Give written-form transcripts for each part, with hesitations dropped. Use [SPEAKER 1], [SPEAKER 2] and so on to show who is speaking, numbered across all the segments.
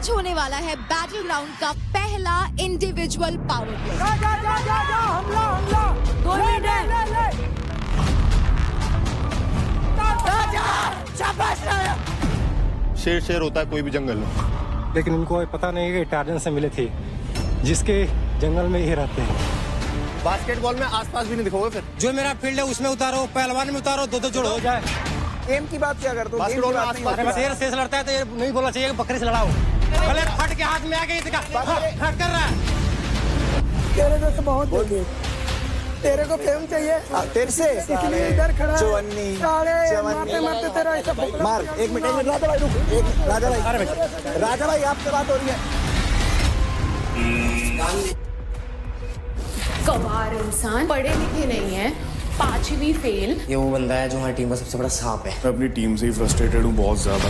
[SPEAKER 1] आज होने वाला है बैटल ग्राउंड का पहला इंडिविजुअल पावर प्ले।
[SPEAKER 2] हमला 2 मिनट है।
[SPEAKER 3] शेर शेर होता है कोई भी जंगल में,
[SPEAKER 4] लेकिन उनको पता नहीं कि टार्जन से मिले थे, जिसके जंगल में ही रहते हैं।
[SPEAKER 3] बास्केटबॉल में आसपास भी नहीं दिखोगे फिर।
[SPEAKER 4] जो मेरा फील्ड है उसमें उतारो, पहलवान में उतारो, दो जोड़ हो जाए।
[SPEAKER 2] एम की बात क्या करते हो?
[SPEAKER 3] बास्केटबॉल में आसपास
[SPEAKER 4] शेर शेर लड़ता है तो ये नहीं बोलना चाहिए कि बकरी से लड़ाओ। भले फट के हाथ में आ गई फट कर रहा है।
[SPEAKER 2] तेरे को तो बहुत बोल दिए, तेरे को फेम चाहिए तेरे से, इसलिए इधर खड़ा है। मारते मारते तेरा ऐसा
[SPEAKER 5] मार। एक मिनट राजा भाई रुक, एक राजा भाई आपसे बात हो रही है।
[SPEAKER 6] गंवार इंसान, पढ़े लिखे नहीं है, 5वीं फेल।
[SPEAKER 7] ये वो बंदा है जो हमारी टीम का सबसे बड़ा सांप है।
[SPEAKER 3] मैं अपनी टीम से ही फ्रस्ट्रेटेड हूँ बहुत ज्यादा।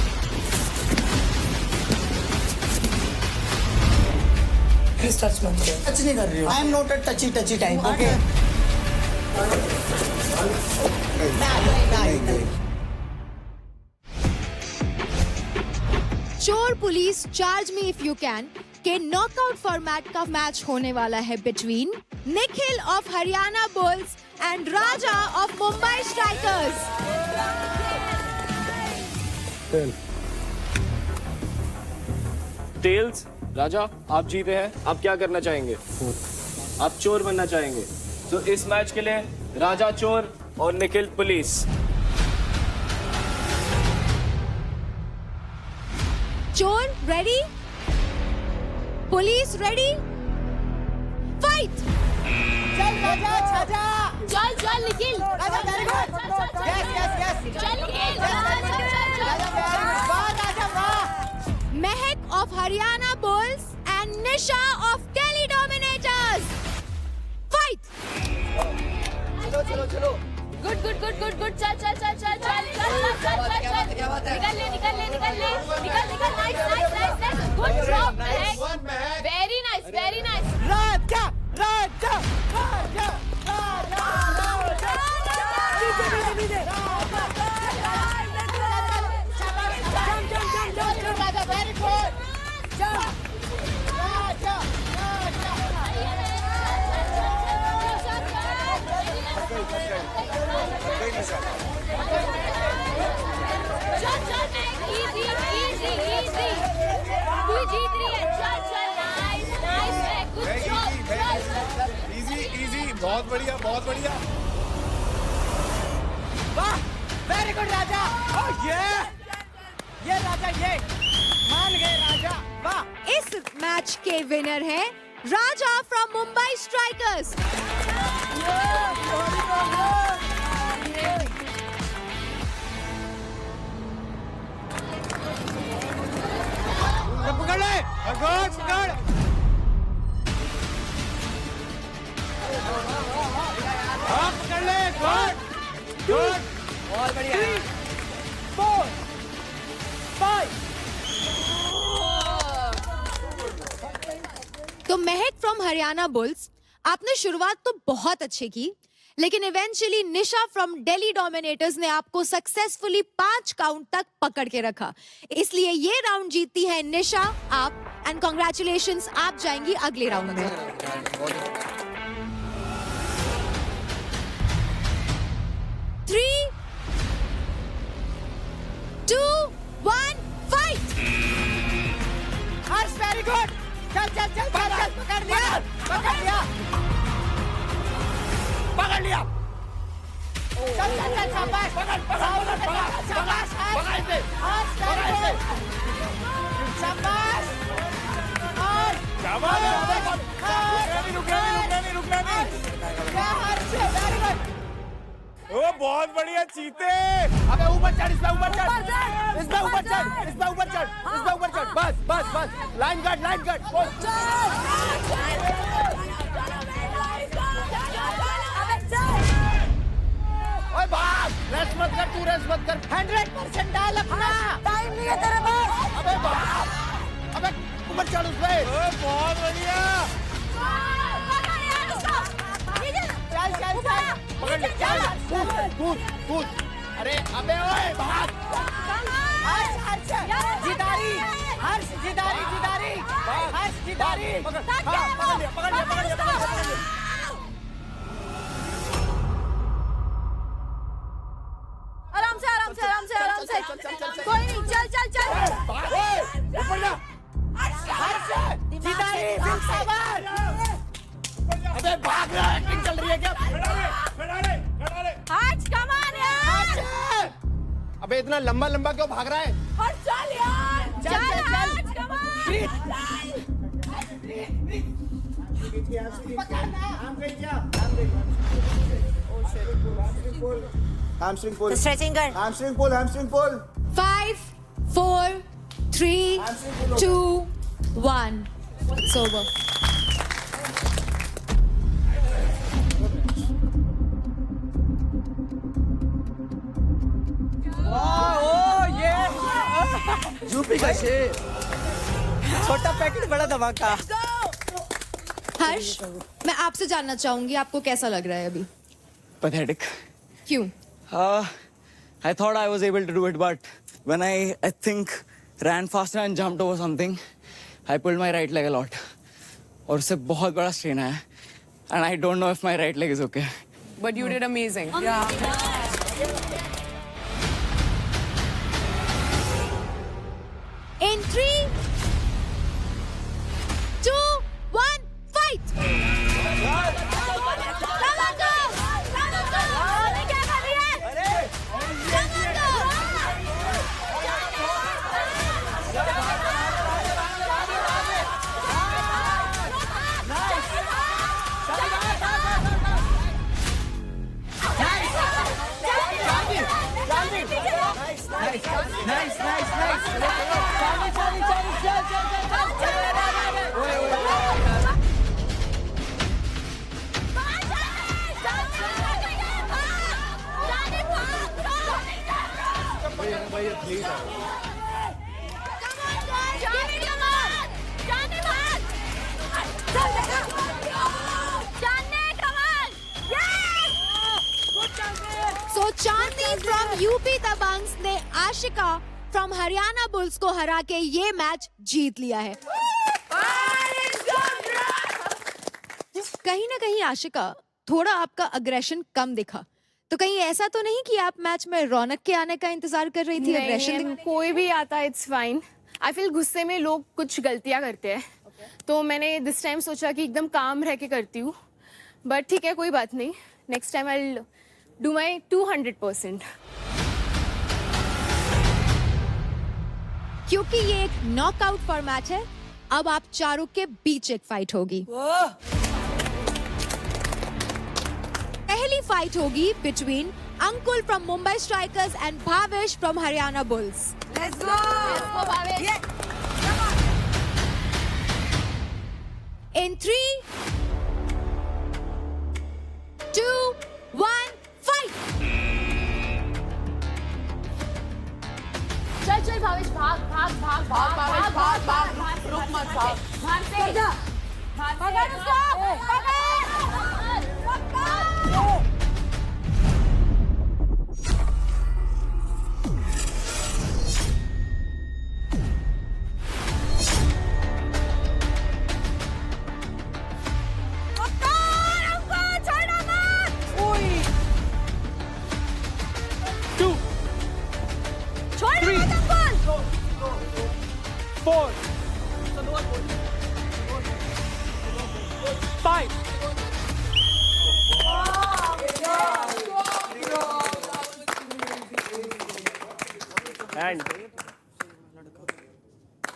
[SPEAKER 5] टच नहीं कर रही हो। I am not a touchy type. Okay
[SPEAKER 1] चोर police charge me if you can के नॉकआउट फॉर्मेट का मैच होने वाला है between Nikhil of Haryana Bulls and Raja of Mumbai Strikers.
[SPEAKER 8] Tails, Raja आप जीते हैं, आप क्या करना चाहेंगे? आप चोर बनना चाहेंगे, तो इस मैच के लिए राजा चोर और निखिल पुलिस।
[SPEAKER 1] चोर रेडी, पुलिस रेडी, फाइट।
[SPEAKER 2] चल राजा, छाजा
[SPEAKER 6] चल चल Nikhil,
[SPEAKER 2] Raja, very good. Yes
[SPEAKER 6] चल निखिल,
[SPEAKER 2] राजा वाह।
[SPEAKER 1] Mahak of Haryana Bulls and Nisha of Delhi Dominators, fight.
[SPEAKER 2] चलो
[SPEAKER 6] good good good good good, चल चल चल चल चल चल निकल nice, good job Mahak, very nice.
[SPEAKER 2] Raja very good.
[SPEAKER 3] Easy, बहुत बढ़िया बहुत बढ़िया।
[SPEAKER 2] वाह, वेरी गुड राजा। ओह ये राजा, ये मान गए राजा, वाह।
[SPEAKER 1] इस मैच के विनर हैं राजा फ्रॉम मुंबई स्ट्राइकर्स।
[SPEAKER 4] पकड़ ले, पकड़। पकड़ ले, गुड।
[SPEAKER 2] बहुत बढ़िया। 4 5।
[SPEAKER 1] तो महक फ्रॉम हरियाणा बुल्स, आपने शुरुआत तो बहुत अच्छी की, लेकिन eventually Nisha from Delhi dominators ने आपको सक्सेसफुली 5 काउंट तक पकड़ के रखा। इसलिए ये राउंड जीतती है निशा आप, एंड कॉन्ग्रेचुलेशंस, आप जाएंगी अगले राउंड में। 3 2 1 फाइट।
[SPEAKER 2] हर्ष वेरी गुड। चल पकड़ लिया। चल शाबाश। शाबाश हर्ष, वेरी गुड। शाबाश।
[SPEAKER 3] ओ बहुत बढ़िया, चीते।
[SPEAKER 2] अबे ऊपर चढ़, इसमें ऊपर चढ़। बस लाइन गार्ड। ओए भाग, रेस्ट मत कर। 100% डाल अपना। टाइम नहीं है तेरे पास। अबे भाग, अबे ऊपर चढ़ उस पे।
[SPEAKER 3] बहुत बढ़िया।
[SPEAKER 2] चल पकड़ ले, चल कूद। अरे अबे ओए भाग। हर्ष जिदारी।
[SPEAKER 6] आराम से आराम से आराम से आराम से कोई नहीं चल चल चल
[SPEAKER 2] ऊपर जा जिदारी अबे भाग रहा है, एक्टिंग चल रही है क्या?
[SPEAKER 6] आज कमान यार
[SPEAKER 2] अबे इतना लंबा लंबा क्यों भाग रहा है?
[SPEAKER 6] और चल यार चल आज कमान
[SPEAKER 5] हैमस्ट्रिंग पुल
[SPEAKER 6] स्ट्रेचिंग कर
[SPEAKER 5] hamstring pull hamstring pull
[SPEAKER 1] 5, 4, 3, 2, 1. It's over.
[SPEAKER 5] UP का शेर छोटा पैकेट बड़ा धमाका
[SPEAKER 1] हर्ष, मैं आपसे जानना चाहूंगी आपको कैसा लग रहा है अभी?
[SPEAKER 7] Pathetic.
[SPEAKER 1] क्यों?
[SPEAKER 7] I thought I was able to do it, but when I think ran faster and jumped over something, I pulled my right leg a lot. और उससे बहुत बड़ा strain आया. And I don't know if my right leg is okay.
[SPEAKER 9] But you did amazing.
[SPEAKER 1] In 3, 2, 1, fight! So Chandni from UP Dabanggs ने Ashika from Haryana bulls को हरा के ये मैच जीत लिया है। कहीं ना कहीं आशिका थोड़ा आपका अग्रेशन कम दिखा, तो कहीं ऐसा तो नहीं कि आप मैच में रौनक के आने का इंतजार कर रही थी? अग्रेशन
[SPEAKER 9] कोई भी आता है इट्स फाइन. आई फील गुस्से में लोग कुछ गलतियां करते हैं, तो मैंने दिस टाइम सोचा कि एकदम काम रह के करती हूँ. बट ठीक है, कोई बात नहीं. Next time I will do my 200%.
[SPEAKER 1] क्योंकि ये एक नॉकआउट फॉर्मेट है, अब आप चारों के बीच एक फाइट होगी। पहली फाइट होगी between Ankul from Mumbai strikers and Bhavesh from Haryana bulls.
[SPEAKER 6] Let's go! Let's go, Bhavesh! Yeah.
[SPEAKER 1] In 3, 2, 1, fight!
[SPEAKER 6] चल चल भावेश, भाग भाग भाग भाग भाग भाग भाग भाग रुक मत भाग भाग से जा पकड़ उसको पकड़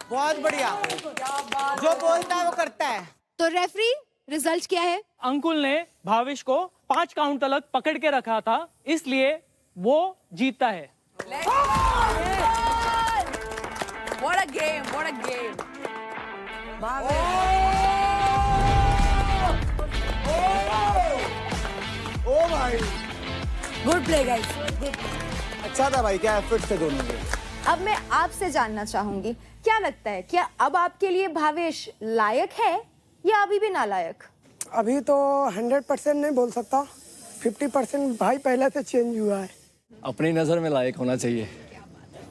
[SPEAKER 5] बहुत बढ़िया, जो बोलता है वो करता है।
[SPEAKER 1] तो रेफरी, रिजल्ट क्या है?
[SPEAKER 10] अंकुल ने भावेश को 5 काउंट तक पकड़ के रखा था, इसलिए वो जीतता है।
[SPEAKER 9] What a game! What a game!
[SPEAKER 5] ओ भाई,
[SPEAKER 6] गुड प्ले गाइस।
[SPEAKER 5] अच्छा था भाई, क्या एफर्ट थे दोनों के।
[SPEAKER 1] अब मैं आपसे जानना चाहूंगी, क्या लगता है, क्या अब आपके लिए भावेश लायक है या अभी भी नालायक?
[SPEAKER 11] अभी तो 100% नहीं बोल सकता, 50% भाई पहले से चेंज हुआ है।
[SPEAKER 12] अपनी नजर में लायक होना चाहिए।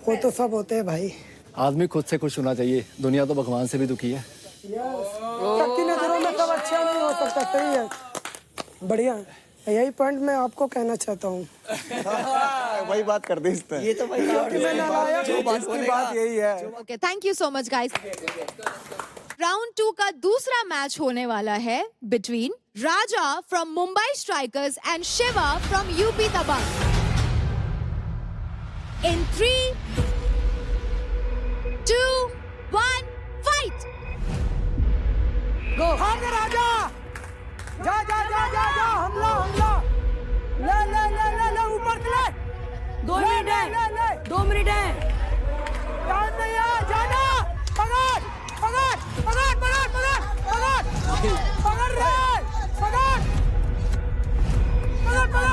[SPEAKER 11] वो तो सब होते हैं भाई।
[SPEAKER 12] आदमी खुद से खुश होना चाहिए, दुनिया तो भगवान से भी दुखी है।
[SPEAKER 11] सबकी नजरों में सब अच्छा नहीं हो सकता, सही है, बढ़िया। यही पॉइंट मैं आपको कहना चाहता हूँ।
[SPEAKER 5] वही बात कर दी इसने। ये तो भाई जो बात की बात यही है।
[SPEAKER 1] Okay, thank you so much guys. Round 2 का दूसरा मैच होने वाला है between Raja from Mumbai strikers and Shiva from UP Dabangg. In 3, 2, 1, fight.
[SPEAKER 11] भाग राजा, जा जा जा जा जा, हमला हमला, ले ले ले ले ले, ऊपर से ले। 2 मिनट है, 2 मिनट है, टाइम नहीं है, जाना। पकड़ पकड़ पकड़ पकड़ पकड़ पकड़ पकड़ रे, पकड़ पकड़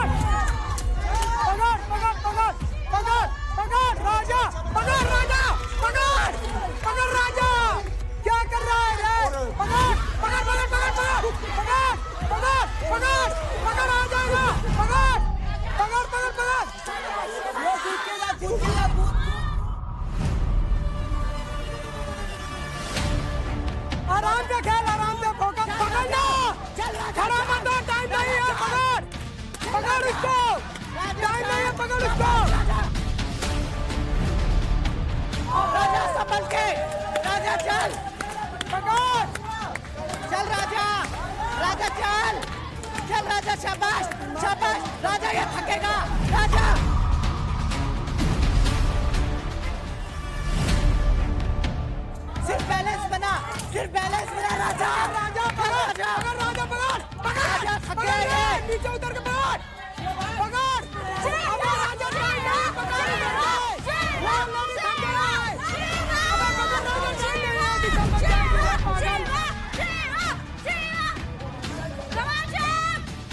[SPEAKER 11] पकड़ पकड़ पकड़ पकड़ पकड़ पकड़ राजा, पकड़ राजा, पकड़ पकड़ राजा, क्या कर रहा है रे? पकड़ पकड़ पकड़ पकड़ पकड़ पकड़ पकड़ पकड़, आ जाएगा, पकड़ पकड़ पकड़ पकड़, ये कूदेगा कूदेगा कूद। आराम से खेल, आराम से फोकस, पकड़ना, खड़ा मत हो, टाइम नहीं है, पकड़ पकड़ उसको, टाइम नहीं है, पकड़ उसको। राजा संभल के, राजा चल, पकड़, चल राजा, राजा चल, चल राजा, शाबाश शाबाश राजा, ये थकेगा राजा। सिर्फ बैलेंस बना, सिर्फ बैलेंस बना राजा, राजा पकड़, पकड़ राजा, पकड़ पकड़ राजा, थक गया ये, नीचे उतर के पकड़ पकड़, अबे राजा पकड़ पकड़,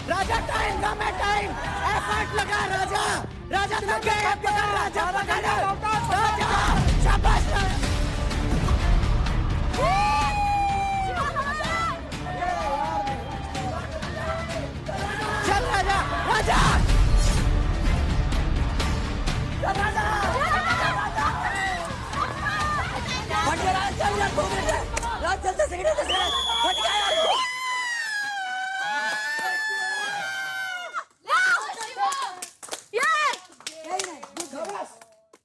[SPEAKER 11] राजा टाइम का मैं टाइम, एफर्ट लगा राजा, राजा थक गया, पकड़ राजा, पकड़ राजा, शाबाश चल राजा, राजा चल राजा, फट गया, चल यार 2 मिनट है, राज जल्दी से फट गया यार।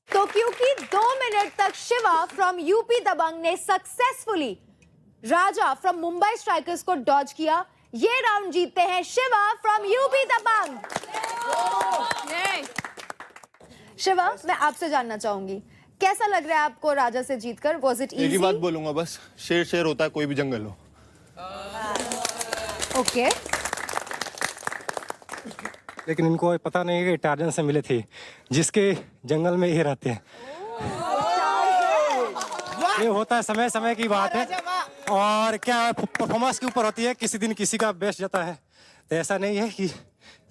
[SPEAKER 1] तो क्योंकि 2 मिनट तक शिवा फ्रॉम यूपी दबंग ने successfully Raja from Mumbai strikers को डॉज किया, ये राउंड जीतते हैं शिवा फ्रॉम यूपी दबंग। शिवा, मैं आपसे जानना चाहूंगी, कैसा लग रहा है आपको राजा से जीतकर? वाज इट
[SPEAKER 3] एक ही
[SPEAKER 1] इजी?
[SPEAKER 3] बात बोलूंगा बस, शेर शेर होता है कोई भी जंगल हो।
[SPEAKER 1] ओके,
[SPEAKER 4] लेकिन इनको पता नहीं है कि टार्जन से मिले थे, जिसके जंगल में ये रहते हैं। ये होता है, समय समय की बात है, और क्या परफॉर्मेंस के ऊपर होती है, किसी दिन किसी का बेस्ट जाता है। तो ऐसा नहीं है कि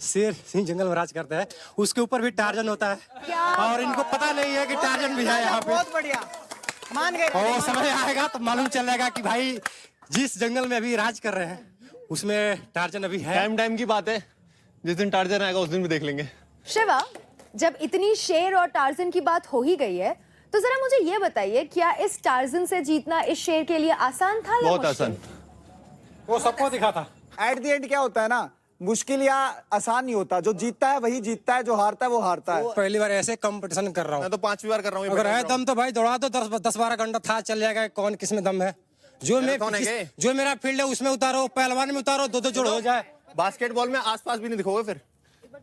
[SPEAKER 4] शेर सिंह जंगल में राज करता है, उसके ऊपर भी टार्जन होता है, और इनको पता नहीं है कि टार्जन भी है यहाँ पे।
[SPEAKER 11] बहुत बढ़िया, मान गए।
[SPEAKER 4] और समय आएगा तो मालूम चलेगा कि भाई जिस जंगल में अभी राज कर रहे हैं उसमें टार्जन अभी है।
[SPEAKER 3] टाइम की बात है, जिस दिन टार्जन आएगा उस दिन भी देख लेंगे।
[SPEAKER 1] शिवा, जब इतनी शेर और टार्जन की बात हो ही गई है, तो जरा मुझे ये बताइए, क्या इस टार्जन से जीतना इस शेर के लिए आसान था या
[SPEAKER 3] बहुत
[SPEAKER 1] मुश्किल?
[SPEAKER 3] आसान।
[SPEAKER 4] वो सबको दिखा था।
[SPEAKER 5] एट द एंड क्या होता है ना, मुश्किल या आसान नहीं होता, जो जीतता है वही जीतता है, जो हारता है वो हारता है।
[SPEAKER 4] पहली बार ऐसे कंपटीशन कर रहा हूँ,
[SPEAKER 3] मैं तो 5वीं बार कर रहा हूँ।
[SPEAKER 4] अगर है दम तो भाई दौड़ा दो, 10-12 घंटा था चल जाएगा, कौन किस में दम है। जो मेरा फील्ड है उसमें उतारो, पहलवान में उतारो, 2-2 जोड़ हो जाए।
[SPEAKER 3] बास्केटबॉल में आसपास भी नहीं दिखोगे फिर।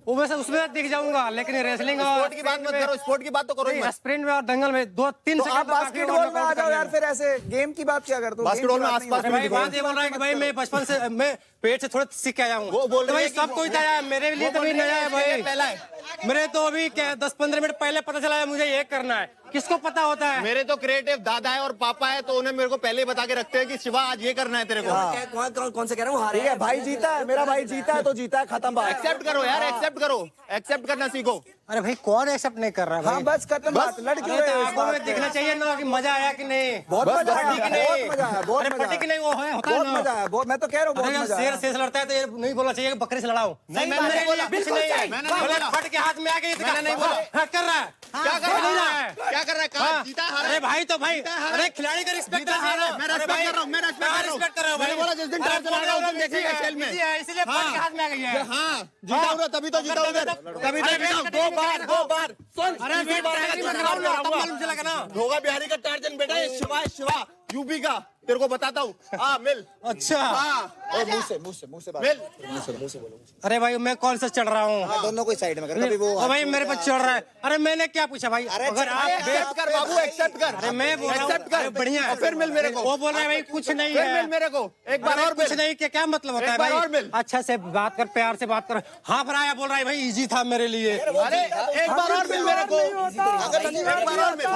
[SPEAKER 4] वो वैसे उसमें दिख जाऊंगा, लेकिन रेसलिंग और
[SPEAKER 3] स्पोर्ट की बात मत करो, स्पोर्ट की बात तो करो।
[SPEAKER 4] स्प्रिंट में और दंगल में 2-3
[SPEAKER 5] तो आप बास्केटबॉल में आ जाओ यार, फिर ऐसे गेम की बात क्या करते हो?
[SPEAKER 3] बास्केटबॉल में आसपास
[SPEAKER 4] भाई बात ये बोल रहा है कि भाई मैं बचपन से मैं पेट से थोड़ा सीख के आया हूँ।
[SPEAKER 3] वो बोल
[SPEAKER 4] तो
[SPEAKER 3] रहे
[SPEAKER 4] भाई
[SPEAKER 3] हैं कि
[SPEAKER 4] सबको इतना आया, मेरे लिए तो भी नया है भाई।
[SPEAKER 3] पहला है,
[SPEAKER 4] मेरे तो अभी 10-15 मिनट पहले पता चला है मुझे ये करना है। किसको पता होता है?
[SPEAKER 3] मेरे तो क्रिएटिव दादा है और पापा है, तो उन्हें मेरे को पहले ही बता के रखते हैं कि शिवा आज ये करना है तेरे को।
[SPEAKER 5] कौन से कह रहा हूँ? ठीक है, भाई जीता है, मेरा भाई जीता है तो जीता है, खत्म बात।
[SPEAKER 3] एक्सेप्ट करो यार, एक्सेप्ट करो, एक्सेप्ट करना सीखो।
[SPEAKER 4] अरे भाई कौन एक्सेप्ट नहीं कर रहा है
[SPEAKER 5] हाँ
[SPEAKER 4] भाई?
[SPEAKER 5] बस खत्म बात, लड़कियों
[SPEAKER 4] अरे तो आंखों में दिखना चाहिए ना कि मजा आया कि नहीं,
[SPEAKER 5] बहुत मजा आया,
[SPEAKER 4] पटी कि नहीं,
[SPEAKER 5] बहुत मजा आया, बहुत
[SPEAKER 4] अरे
[SPEAKER 5] मजा
[SPEAKER 4] पटी कि
[SPEAKER 5] आया।
[SPEAKER 4] नहीं, वो है होता है
[SPEAKER 5] बहुत
[SPEAKER 4] ना।
[SPEAKER 5] मजा आया, बहुत, मैं तो कह रहा हूँ बहुत
[SPEAKER 4] अरे
[SPEAKER 5] मजा
[SPEAKER 4] शेर
[SPEAKER 5] आया।
[SPEAKER 4] शेर लड़ता है तो ये नहीं बोलना चाहिए कि बकरे से लड़ाओ।
[SPEAKER 3] नहीं, मैंने नहीं बोला,
[SPEAKER 4] बिल्कुल नहीं है।
[SPEAKER 3] मैंने नहीं बोला।
[SPEAKER 4] फट के हाथ में आ गई,
[SPEAKER 3] मैंने नहीं बोला।
[SPEAKER 4] कर रहा है,
[SPEAKER 3] क्या कर रहा है? क्या कर रहा है? कहाँ जीता हारा?
[SPEAKER 4] अरे भाई तो भाई, अरे खिलाड़ी का रिस्पेक्ट
[SPEAKER 3] जीता हारा, मैं respect कर रहा हूँ, मैं respect कर रहा हूँ। मैंने बोला जिस दिन टायर चलाएगा उस दिन देखिएगा खेल में।
[SPEAKER 4] इसलिए फट के हाथ में आ गई है।
[SPEAKER 3] हाँ, जीता हूँ ना, तभी तो जीता उधर, तभी तो जीता हूँ। 2 बार सुन,
[SPEAKER 4] अरे
[SPEAKER 3] तीसरी बार
[SPEAKER 4] टायर
[SPEAKER 3] का
[SPEAKER 4] चलाऊंगा,
[SPEAKER 3] चुनाव
[SPEAKER 4] तब
[SPEAKER 3] लड़ूंगा।
[SPEAKER 4] मालूम चलेगा ना।
[SPEAKER 3] भोगा बिहारी का टार्जन बेटा है, शिवा यूपी का, तेरे को बताता हूँ। हाँ मिल,
[SPEAKER 4] अच्छा
[SPEAKER 3] हाँ
[SPEAKER 5] मुंह से बात,
[SPEAKER 3] मिल।
[SPEAKER 5] मुंह से बोलो।
[SPEAKER 4] अरे भाई मैं कौन सा चढ़ रहा हूँ?
[SPEAKER 5] दोनों को साइड में कर, कभी वो
[SPEAKER 4] ओ भाई मेरे पर चढ़ रहा है। अरे मैंने क्या पूछा भाई? अगर आप
[SPEAKER 3] एक्सेप्ट कर बाबू, एक्सेप्ट कर।
[SPEAKER 4] अरे मैं बोल रहा हूँ,
[SPEAKER 3] एक्सेप्ट कर,
[SPEAKER 4] अरे बढ़िया है।
[SPEAKER 3] और फिर मिल मेरे को।
[SPEAKER 4] वो बोल रहा है भाई कुछ नहीं
[SPEAKER 3] फिर
[SPEAKER 4] है।
[SPEAKER 3] मिल मेरे को, एक बार
[SPEAKER 4] अरे
[SPEAKER 3] और
[SPEAKER 4] कुछ
[SPEAKER 3] मिल।
[SPEAKER 4] नहीं, क्या मतलब होता है
[SPEAKER 3] एक बार
[SPEAKER 4] भाई?
[SPEAKER 3] और मिल।
[SPEAKER 4] अच्छा से बात कर, प्यार से बात कर। हाँ पर आया बोल रहा है भाई इजी था मेरे लिए।
[SPEAKER 3] अरे एक बार और मिल मेरे को, अगर एक बार और मिल।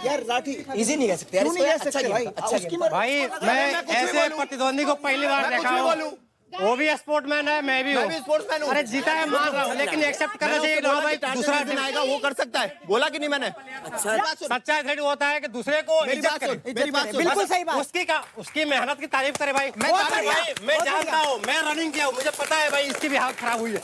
[SPEAKER 5] यार राठी
[SPEAKER 7] इजी नहीं कह सकते यार,
[SPEAKER 5] क्यों नहीं कह सकते भाई? उसकी
[SPEAKER 4] भाई मैं
[SPEAKER 3] कुछ भी
[SPEAKER 4] ऐसे
[SPEAKER 3] बोलूं।
[SPEAKER 4] प्रतिद्वंदी को पहली बार
[SPEAKER 3] मैं कुछ
[SPEAKER 4] देखा
[SPEAKER 3] भी
[SPEAKER 4] हूँ।
[SPEAKER 3] बोलूं।
[SPEAKER 4] वो भी स्पोर्टमैन है, मैं भी हूँ।
[SPEAKER 3] मैं भी स्पोर्ट्समैन हूँ।
[SPEAKER 4] अरे जीता है मान रहा हूँ, लेकिन एक्सेप्ट करना चाहिए ना भाई। दूसरा
[SPEAKER 3] दिन आएगा वो कर सकता है, बोला कि नहीं मैंने?
[SPEAKER 4] सच्चा एथलीट होता है कि दूसरे को
[SPEAKER 3] मेरी
[SPEAKER 4] इज्जत
[SPEAKER 3] बात
[SPEAKER 4] करे।
[SPEAKER 3] सुन, मेरी बात सुन।
[SPEAKER 11] बिल्कुल सही बात।
[SPEAKER 4] उसकी मेहनत की तारीफ करे भाई। मैं जानता हूँ, मैं रनिंग किया हूँ, मुझे पता है भाई इसकी भी हालत खराब हुई है।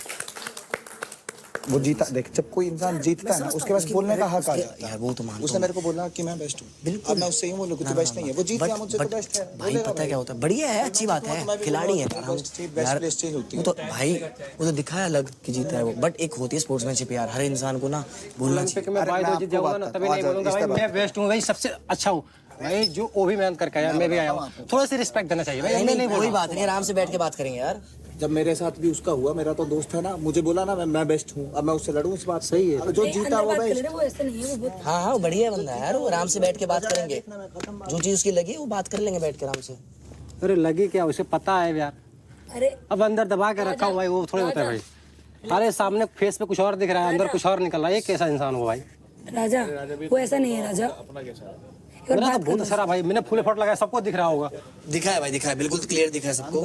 [SPEAKER 5] वो जीता, देख जब कोई इंसान जीतता है ना उसके पास बोलने का हक आ जाता है।
[SPEAKER 7] यार वो तो मानता
[SPEAKER 5] उसने मेरे को बोला कि मैं बेस्ट हूँ, बिल्कुल मैं उससे यूँ बोलूँ कि तू बेस्ट नहीं है, वो जीत गया मुझसे तो बेस्ट है।
[SPEAKER 7] भाई पता है क्या होता है, बढ़िया है, अच्छी बात है, खिलाड़ी है यार।
[SPEAKER 5] प्लेस चेंज होती
[SPEAKER 7] वो
[SPEAKER 5] है।
[SPEAKER 7] तो भाई वो तो दिखाया अलग कि जीता है वो, बट एक होती है स्पोर्ट्समैनशिप यार, हर इंसान को ना बोलना चाहिए।
[SPEAKER 4] मैं भाई तो जीत जाऊंगा ना, तभी नहीं बोलूंगा भाई मैं बेस्ट हूँ, भाई सबसे अच्छा हूँ भाई। जो वो भी मेहनत करके आया, मैं भी आया हूँ, थोड़ा सी रिस्पेक्ट देना चाहिए भाई।
[SPEAKER 7] नहीं कोई बात नहीं, आराम से बैठ के बात करेंगे यार।
[SPEAKER 5] जब मेरे साथ भी उसका हुआ, मेरा तो दोस्त है ना, मुझे बोला ना मैं बेस्ट हूँ, अब मैं उससे लड़ूं, इस बात सही है। जो जीता वो बेस्ट।
[SPEAKER 7] हाँ वो बढ़िया बंदा है यार, वो आराम से बैठ के बात करेंगे, जो चीज उसकी लगी वो बात कर लेंगे बैठ के आराम से।
[SPEAKER 4] अरे लगी क्या, उसे पता है यार। अब अंदर दबा के रखा हुआ है, वो थोड़ी होता है भाई। अरे सामने फेस पे कुछ और दिख रहा है, अंदर कुछ और निकल रहा है। ये कैसा इंसान हुआ भाई?
[SPEAKER 11] राजा वो ऐसा नहीं है राजा।
[SPEAKER 4] मेरा तो बहुत सारा भाई, मैंने फूले फट लगाया, सबको दिख रहा होगा।
[SPEAKER 7] दिखा है भाई, दिखा है, बिल्कुल क्लियर दिखा है सबको।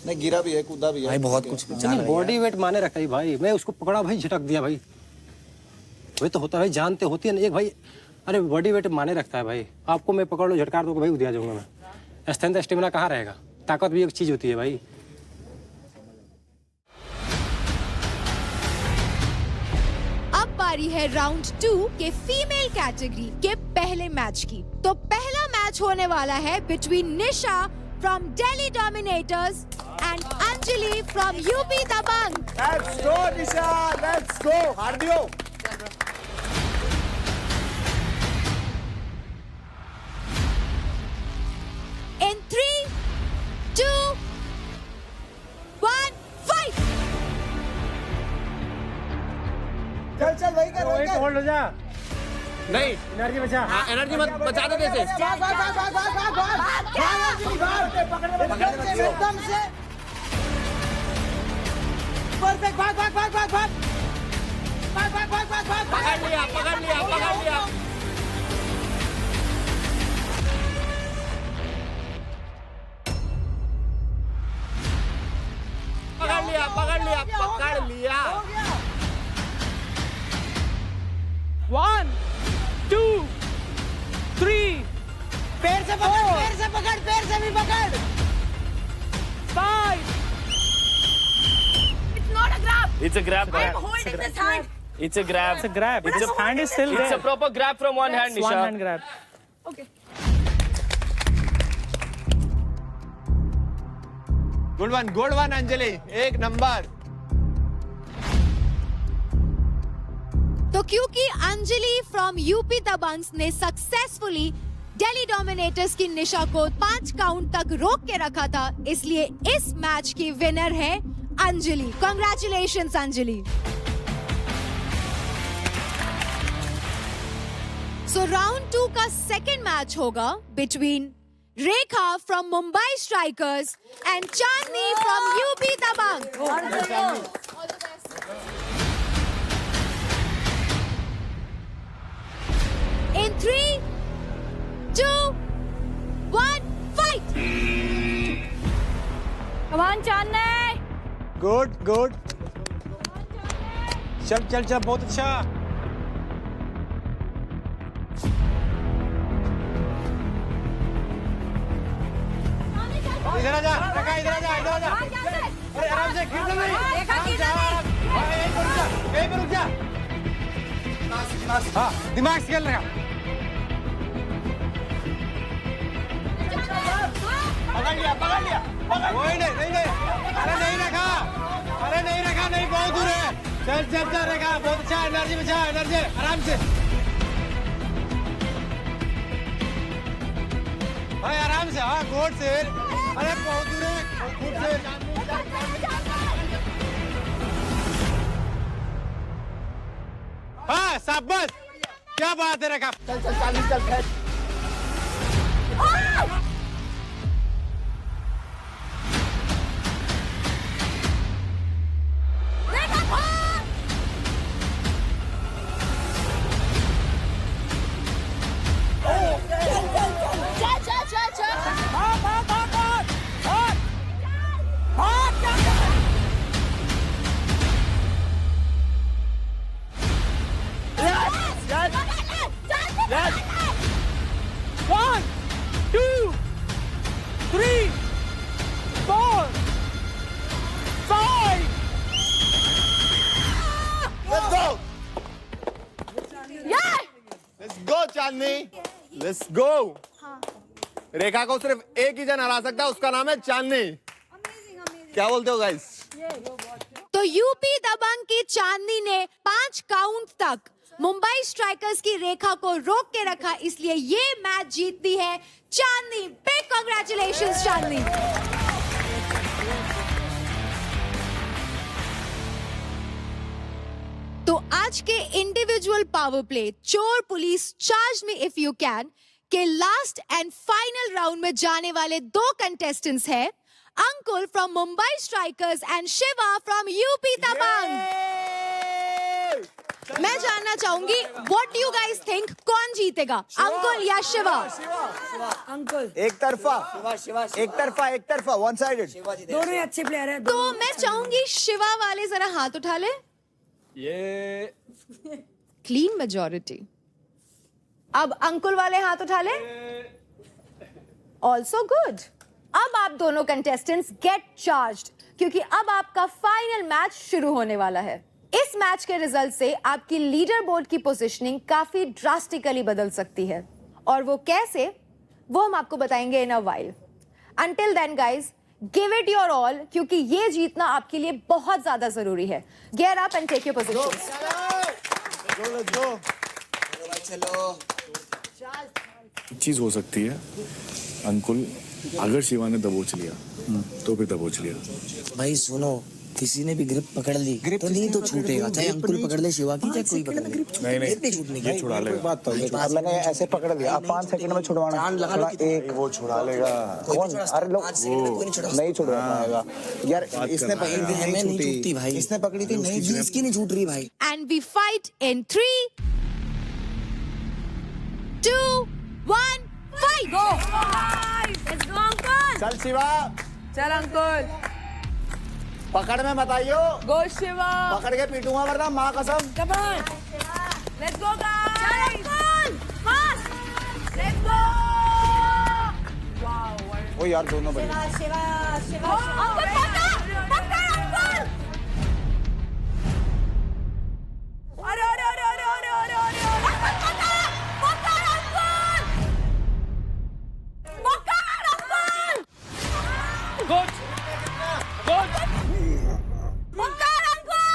[SPEAKER 5] नहीं गिरा भी है, कूदा भी है
[SPEAKER 7] भाई बहुत कुछ जान रहा
[SPEAKER 4] बॉडी वेट माने रखता है भाई। मैं उसको पकड़ा भाई, झटक दिया भाई। वही तो होता है भाई, जानते होती है ना एक भाई। अरे बॉडी वेट माने रखता है भाई। आपको मैं पकड़ लो, झटकार दो भाई, उदिया जाऊंगा मैं। स्ट्रेंथ स्टेमिना कहाँ रहेगा? ताकत भी एक चीज होती है भाई।
[SPEAKER 1] अब बारी है राउंड 2 के फीमेल कैटेगरी के पहले मैच की। तो पहला मैच होने वाला है between Nisha from Delhi Dominators and Anjali from UP Dabang.
[SPEAKER 5] Let's go Nisha, let's go. हार दियो।
[SPEAKER 1] In 3, 2, 1, fight!
[SPEAKER 5] चल वही कर, वही कर।
[SPEAKER 4] होल्ड हो जा,
[SPEAKER 3] नहीं,
[SPEAKER 4] एनर्जी बचा।
[SPEAKER 3] हाँ एनर्जी मत बचा दे जैसे।
[SPEAKER 11] एकदम से परफेक्ट, भाग भाग भाग भाग भाग भाग भाग भाग भाग भाग।
[SPEAKER 3] पकड़ लिया, पकड़ लिया, पकड़ लिया। पकड़ लिया, पकड़ लिया, पकड़ लिया।
[SPEAKER 10] 1, 2, 3,
[SPEAKER 11] पैर से पकड़, पैर से पकड़, पैर से भी पकड़।
[SPEAKER 10] 5.
[SPEAKER 6] It's not a grab.
[SPEAKER 8] It's a grab.
[SPEAKER 6] I'm holding this hand.
[SPEAKER 8] It's a grab.
[SPEAKER 10] It's a grab. Its hand is still
[SPEAKER 8] It's
[SPEAKER 10] there.
[SPEAKER 8] a proper grab from one hand,
[SPEAKER 10] One
[SPEAKER 8] Nisha.
[SPEAKER 10] hand grab.
[SPEAKER 6] Okay.
[SPEAKER 3] Good one Anjali, एक number.
[SPEAKER 1] तो क्योंकि Anjali from UP Dabanggs ने successfully Delhi dominators की निशा को 5 count तक रोक के रखा था, इसलिए इस मैच की विनर है Anjali. Congratulations Anjali. So round 2 का सेकेंड मैच होगा between Rekha from Mumbai strikers and Chandni from UP Dabangg. In 3, 2, 1, fight!
[SPEAKER 6] Come on, Chennai.
[SPEAKER 4] Good good. चल चल चल, बहुत अच्छा। इधर आ जा, रखा, इधर आ जा, इधर आ जा। अरे आराम से, गिर नहीं। यहीं पर रुक जा। हाँ, दिमाग से खेल रहा।
[SPEAKER 2] पकड़ लिया, पकड़ लिया, पकड़।
[SPEAKER 4] नहीं नहीं नहीं नहीं, अरे नहीं रखा, अरे नहीं रखा, नहीं, बहुत दूर है। चल चल चल, रखा, बहुत अच्छा, एनर्जी बचा, एनर्जी, आराम से भाई, आराम से। हाँ, गोड से। अरे बहुत दूर है, खुद से। हाँ, शाबाश, क्या बात है, रखा।
[SPEAKER 2] चल चल, चांदनी चल, खेल।
[SPEAKER 10] One, two, three, four, five.
[SPEAKER 2] Let's go. Let's go, Chandni. Let's go. रेखा को सिर्फ एक ही जन हरा सकता है, उसका नाम है चांदनी। क्या बोलते हो गाइस?
[SPEAKER 1] तो यूपी दबंग की चांदनी ने 5 काउंट तक मुंबई स्ट्राइकर्स की रेखा को रोक के रखा, इसलिए ये मैच जीतती है चांदनी। बिग कांग्रेचुलेशंस चांदनी। तो आज के इंडिविजुअल पावर प्ले चोर पुलिस चार्ज में इफ यू कैन के लास्ट एंड फाइनल राउंड में जाने वाले 2 कंटेस्टेंट्स हैं, Ankul from Mumbai strikers and Shiva from UP Dabang. मैं जानना चाहूंगी what do you guys think, कौन जीतेगा, अंकुल या शिवा?
[SPEAKER 11] अंकुल।
[SPEAKER 2] एक तरफा, एक तरफा, एक तरफा, वन साइडेड।
[SPEAKER 11] दोनों ही अच्छे प्लेयर हैं।
[SPEAKER 1] तो मैं चाहूंगी शिवा वाले जरा हाथ उठा ले।
[SPEAKER 12] ये
[SPEAKER 1] क्लीन मेजॉरिटी। अब अंकुल वाले हाथ उठा ले। Also good. अब आप दोनों कंटेस्टेंट्स गेट चार्ज्ड, क्योंकि अब आपका फाइनल मैच शुरू होने वाला है। इस मैच के रिजल्ट से आपकी लीडर बोर्ड की पोजीशनिंग काफी ड्रास्टिकली बदल सकती है, और वो कैसे, वो हम आपको बताएंगे in a while. Until then guys, give it your all, क्योंकि ये जीतना आपके लिए बहुत ज्यादा जरूरी है। Get up and take your positions.
[SPEAKER 13] चीज हो सकती है अंकुल, अगर शिवा ने दबोच लिया तो फिर दबोच लिया।
[SPEAKER 5] भाई सुनो, किसी ने भी ग्रिप पकड़ ली तो नहीं तो छूटेगा, चाहे अंकुल पकड़ ले शिवा की, चाहे कोई पकड़ ले।
[SPEAKER 13] नहीं
[SPEAKER 5] छूटने
[SPEAKER 13] ये छुड़ा लेगा।
[SPEAKER 5] बात तो
[SPEAKER 2] अब मैंने ऐसे पकड़ लिया, अब 5 सेकंड में छुड़वाना, थोड़ा एक वो छुड़ा लेगा। कौन? अरे लोग नहीं छुड़वा पाएगा यार। इसने पकड़ी थी,
[SPEAKER 5] हमें नहीं छूटती भाई।
[SPEAKER 2] इसने पकड़ी थी, नहीं
[SPEAKER 5] इसकी नहीं छूट रही भाई।
[SPEAKER 1] And we fight in 3, 2, 1 fight.
[SPEAKER 11] Go let's go Ankul.
[SPEAKER 2] चल शिवा,
[SPEAKER 11] चल अंकुल।
[SPEAKER 2] पकड़ में मत आइयो।
[SPEAKER 11] गो शिवा।
[SPEAKER 2] पकड़ के पीटूंगा वरना, माँ कसम।
[SPEAKER 11] Come on let's go guys. चल Ankul fast let's go. Wow
[SPEAKER 2] ओ यार, दोनों बड़े।
[SPEAKER 11] शिवा अंकुल पकड़ पकड़ अंकुल। अरे अरे अरे अरे अरे अरे अरे पकड़ अंकुल, पकड़ अंकुल।
[SPEAKER 10] Good good.
[SPEAKER 11] पकड़ अंकुल,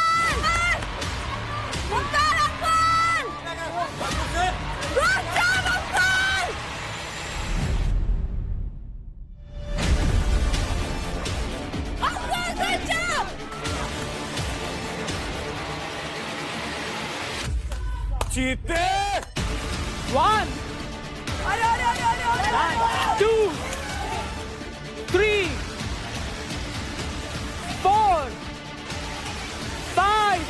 [SPEAKER 11] पकड़ Ankul. Good job Ankul. Ankul good job.
[SPEAKER 10] जीते। 1,
[SPEAKER 11] अरे अरे अरे अरे अरे
[SPEAKER 10] 2, 3, 4, 5.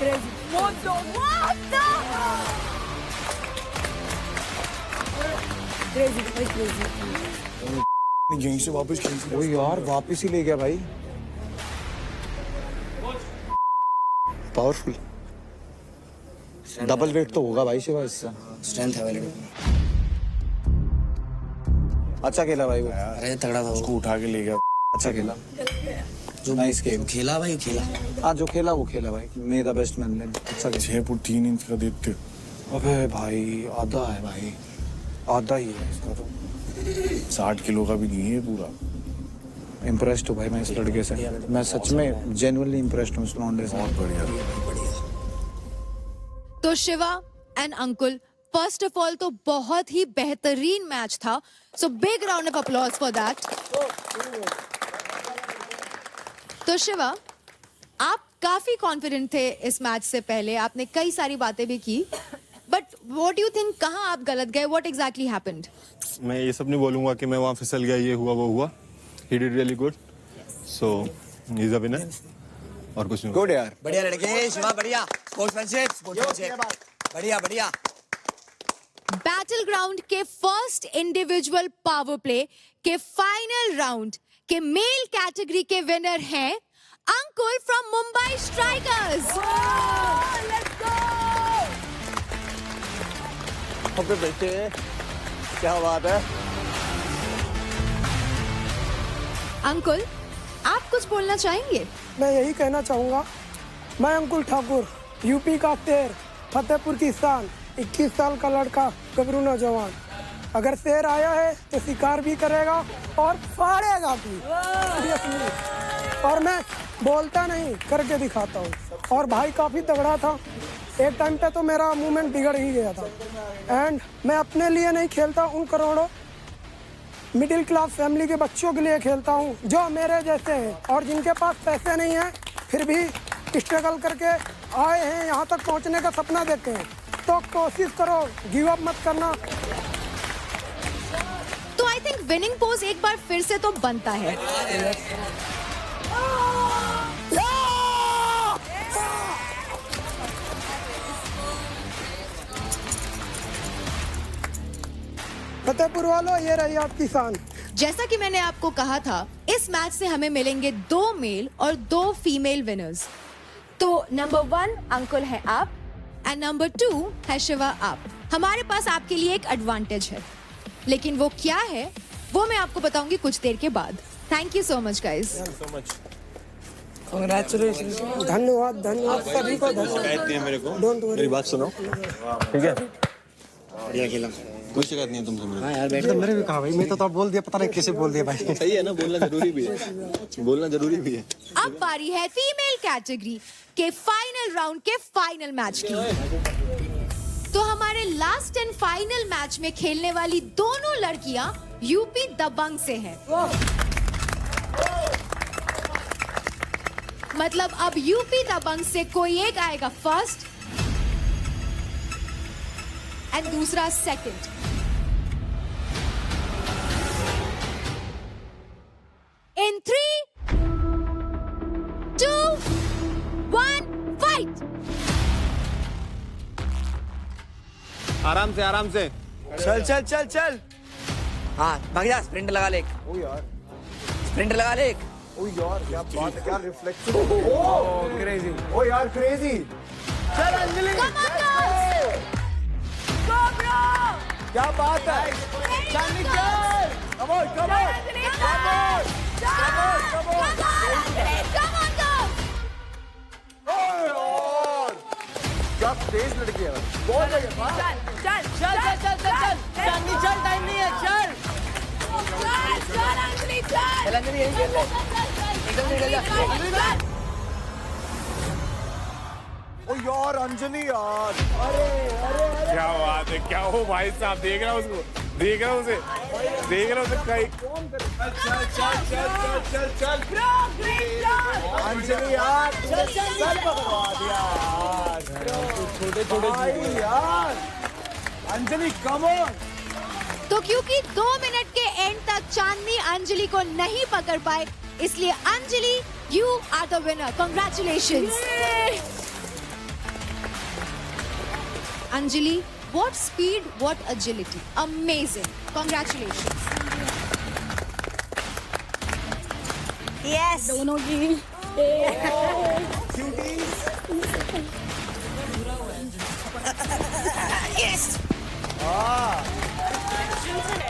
[SPEAKER 11] Crazy. What the?
[SPEAKER 13] यहीं से वापस खींच
[SPEAKER 5] ओ यार वापस ही ले गया भाई। पावरफुल डबल वेट तो होगा भाई शिवा इससे।
[SPEAKER 7] स्ट्रेंथ है वाले।
[SPEAKER 5] अच्छा खेला भाई वो।
[SPEAKER 7] अरे तगड़ा था
[SPEAKER 13] उसको उठा के ले गया।
[SPEAKER 5] अच्छा खेला।
[SPEAKER 7] जो
[SPEAKER 5] नाइस गेम
[SPEAKER 7] खेला भाई खेला।
[SPEAKER 5] हाँ जो खेला वो खेला भाई। मे द बेस्ट मैन। अच्छा खेला।
[SPEAKER 13] 6 फुट 3 इंच का देखते।
[SPEAKER 5] अबे भाई आधा है भाई, आधा ही है इसका तो।
[SPEAKER 13] 60 किलो का भी नहीं है पूरा।
[SPEAKER 5] इम्प्रेस्ड हूँ भाई मैं इस लड़के से। मैं सच में जेन्युइनली इम्प्रेस्ड हूँ इस लौंडे से।
[SPEAKER 13] बहुत बढ़िया।
[SPEAKER 1] तो Shiva and Ankul, first of all तो बहुत ही बेहतरीन मैच था, so big round of applause for that. तो शिवा, आप काफी कॉन्फिडेंट थे इस मैच से पहले, आपने कई सारी बातें भी की, but what do you think, कहाँ आप गलत गए? What exactly happened?
[SPEAKER 3] मैं ये सब नहीं बोलूंगा कि मैं वहाँ फिसल गया, ये हुआ वो हुआ। He did really good, so he's a winner. और कुछ नहीं।
[SPEAKER 5] गुड यार।
[SPEAKER 7] बढ़िया लड़के शिवा, बढ़िया स्पोर्ट्समैनशिप बढ़िया बढ़िया।
[SPEAKER 1] बैटल ग्राउंड के फर्स्ट इंडिविजुअल पावर प्ले के फाइनल राउंड के मेल कैटेगरी के विनर हैं अंकुल फ्रॉम मुंबई स्ट्राइकर्स।
[SPEAKER 5] अबे बेटे क्या बात है।
[SPEAKER 1] अंकुल, आप कुछ बोलना चाहेंगे?
[SPEAKER 11] मैं यही कहना चाहूँगा, मैं अंकुल ठाकुर, यूपी का शेर, फतेहपुर की शान, 21 साल का लड़का, गबरू नौजवान। अगर शेर आया है तो शिकार भी करेगा और फाड़ेगा भी। और मैं बोलता नहीं, करके दिखाता हूँ। और भाई काफ़ी तगड़ा था। एक टाइम पे तो मेरा मूवमेंट बिगड़ ही गया था। एंड मैं अपने लिए नहीं खेलता, उन करोड़ों मिडिल क्लास फैमिली के बच्चों के लिए खेलता हूँ जो मेरे जैसे हैं और जिनके पास पैसे नहीं हैं, फिर भी स्ट्रगल करके आए हैं, यहाँ तक पहुँचने का सपना देखते हैं। तो कोशिश करो, गिव अप मत करना।
[SPEAKER 1] तो आई थिंक विनिंग पोज एक बार फिर से तो बनता है।
[SPEAKER 11] फतेहपुर वालों, ये रही आपकी शान।
[SPEAKER 1] जैसा कि मैंने आपको कहा था, इस मैच से हमें मिलेंगे 2 मेल और 2 फीमेल विनर्स। तो नंबर 1 अंकुल है आप एंड नंबर 2 है शिवा आप। हमारे पास आपके लिए एक एडवांटेज है, लेकिन वो क्या है वो मैं आपको बताऊंगी कुछ देर के बाद। Thank you so much guys.
[SPEAKER 11] Congratulation. धन्यवाद धन्यवाद सभी को धन्यवाद।
[SPEAKER 3] मेरे को
[SPEAKER 11] डोंट वरी।
[SPEAKER 3] मेरी बात सुनो, ठीक है? बढ़िया खेला, कोई शिकायत नहीं है तुमसे मेरे।
[SPEAKER 4] हाँ यार बैठ। मेरे भी कहा भाई, मैं तो बोल दिया, पता नहीं कैसे बोल दिया भाई।
[SPEAKER 3] सही है ना, बोलना जरूरी भी है, बोलना जरूरी भी है।
[SPEAKER 1] अब बारी है फीमेल कैटेगरी के फाइनल राउंड के फाइनल मैच की। तो हमारे लास्ट एंड फाइनल मैच में खेलने वाली दोनों लड़कियां यूपी दबंग से हैं। मतलब अब यूपी दबंग से कोई एक आएगा फर्स्ट एंड दूसरा सेकंड। इन 3, 2, 1 फाइट।
[SPEAKER 3] आराम से आराम से।
[SPEAKER 7] चल चल चल चल। हाँ भाग जा, स्प्रिंट लगा ले एक।
[SPEAKER 5] ओ यार,
[SPEAKER 7] स्प्रिंट लगा ले एक।
[SPEAKER 5] ओ यार क्या बात है, क्या रिफ्लेक्शन। Oh crazy. ओ यार क्रेजी। चल अंजलि, क्या बात है। चांदनी चल, come on come on come on come on come on. क्या तेज लड़की है, बहुत है।
[SPEAKER 6] चल चल चल चल चल चांदनी चल, टाइम नहीं है, चल चल अंजलि चल।
[SPEAKER 7] चल अंजलि यहीं खेल ले, निकल जा।
[SPEAKER 5] ओ यार अंजलि यार, अरे अरे अरे
[SPEAKER 13] क्या बात है, क्या हो भाई साहब, देख रहा हूँ उसको, देख रहा हूँ उसे, देख रहा हूँ उसे कहीं। चल चल चल चल चल चल
[SPEAKER 5] अंजलि यार, चल पकड़वा दिया छोटे छोटे यार। Anjali come on.
[SPEAKER 1] तो क्योंकि 2 मिनट के एंड तक चांदनी अंजलि को नहीं पकड़ पाए, इसलिए Anjali you are the winner. Congratulations Anjali, What speed, what agility. Amazing. Congratulations.
[SPEAKER 6] Yes. दोनों की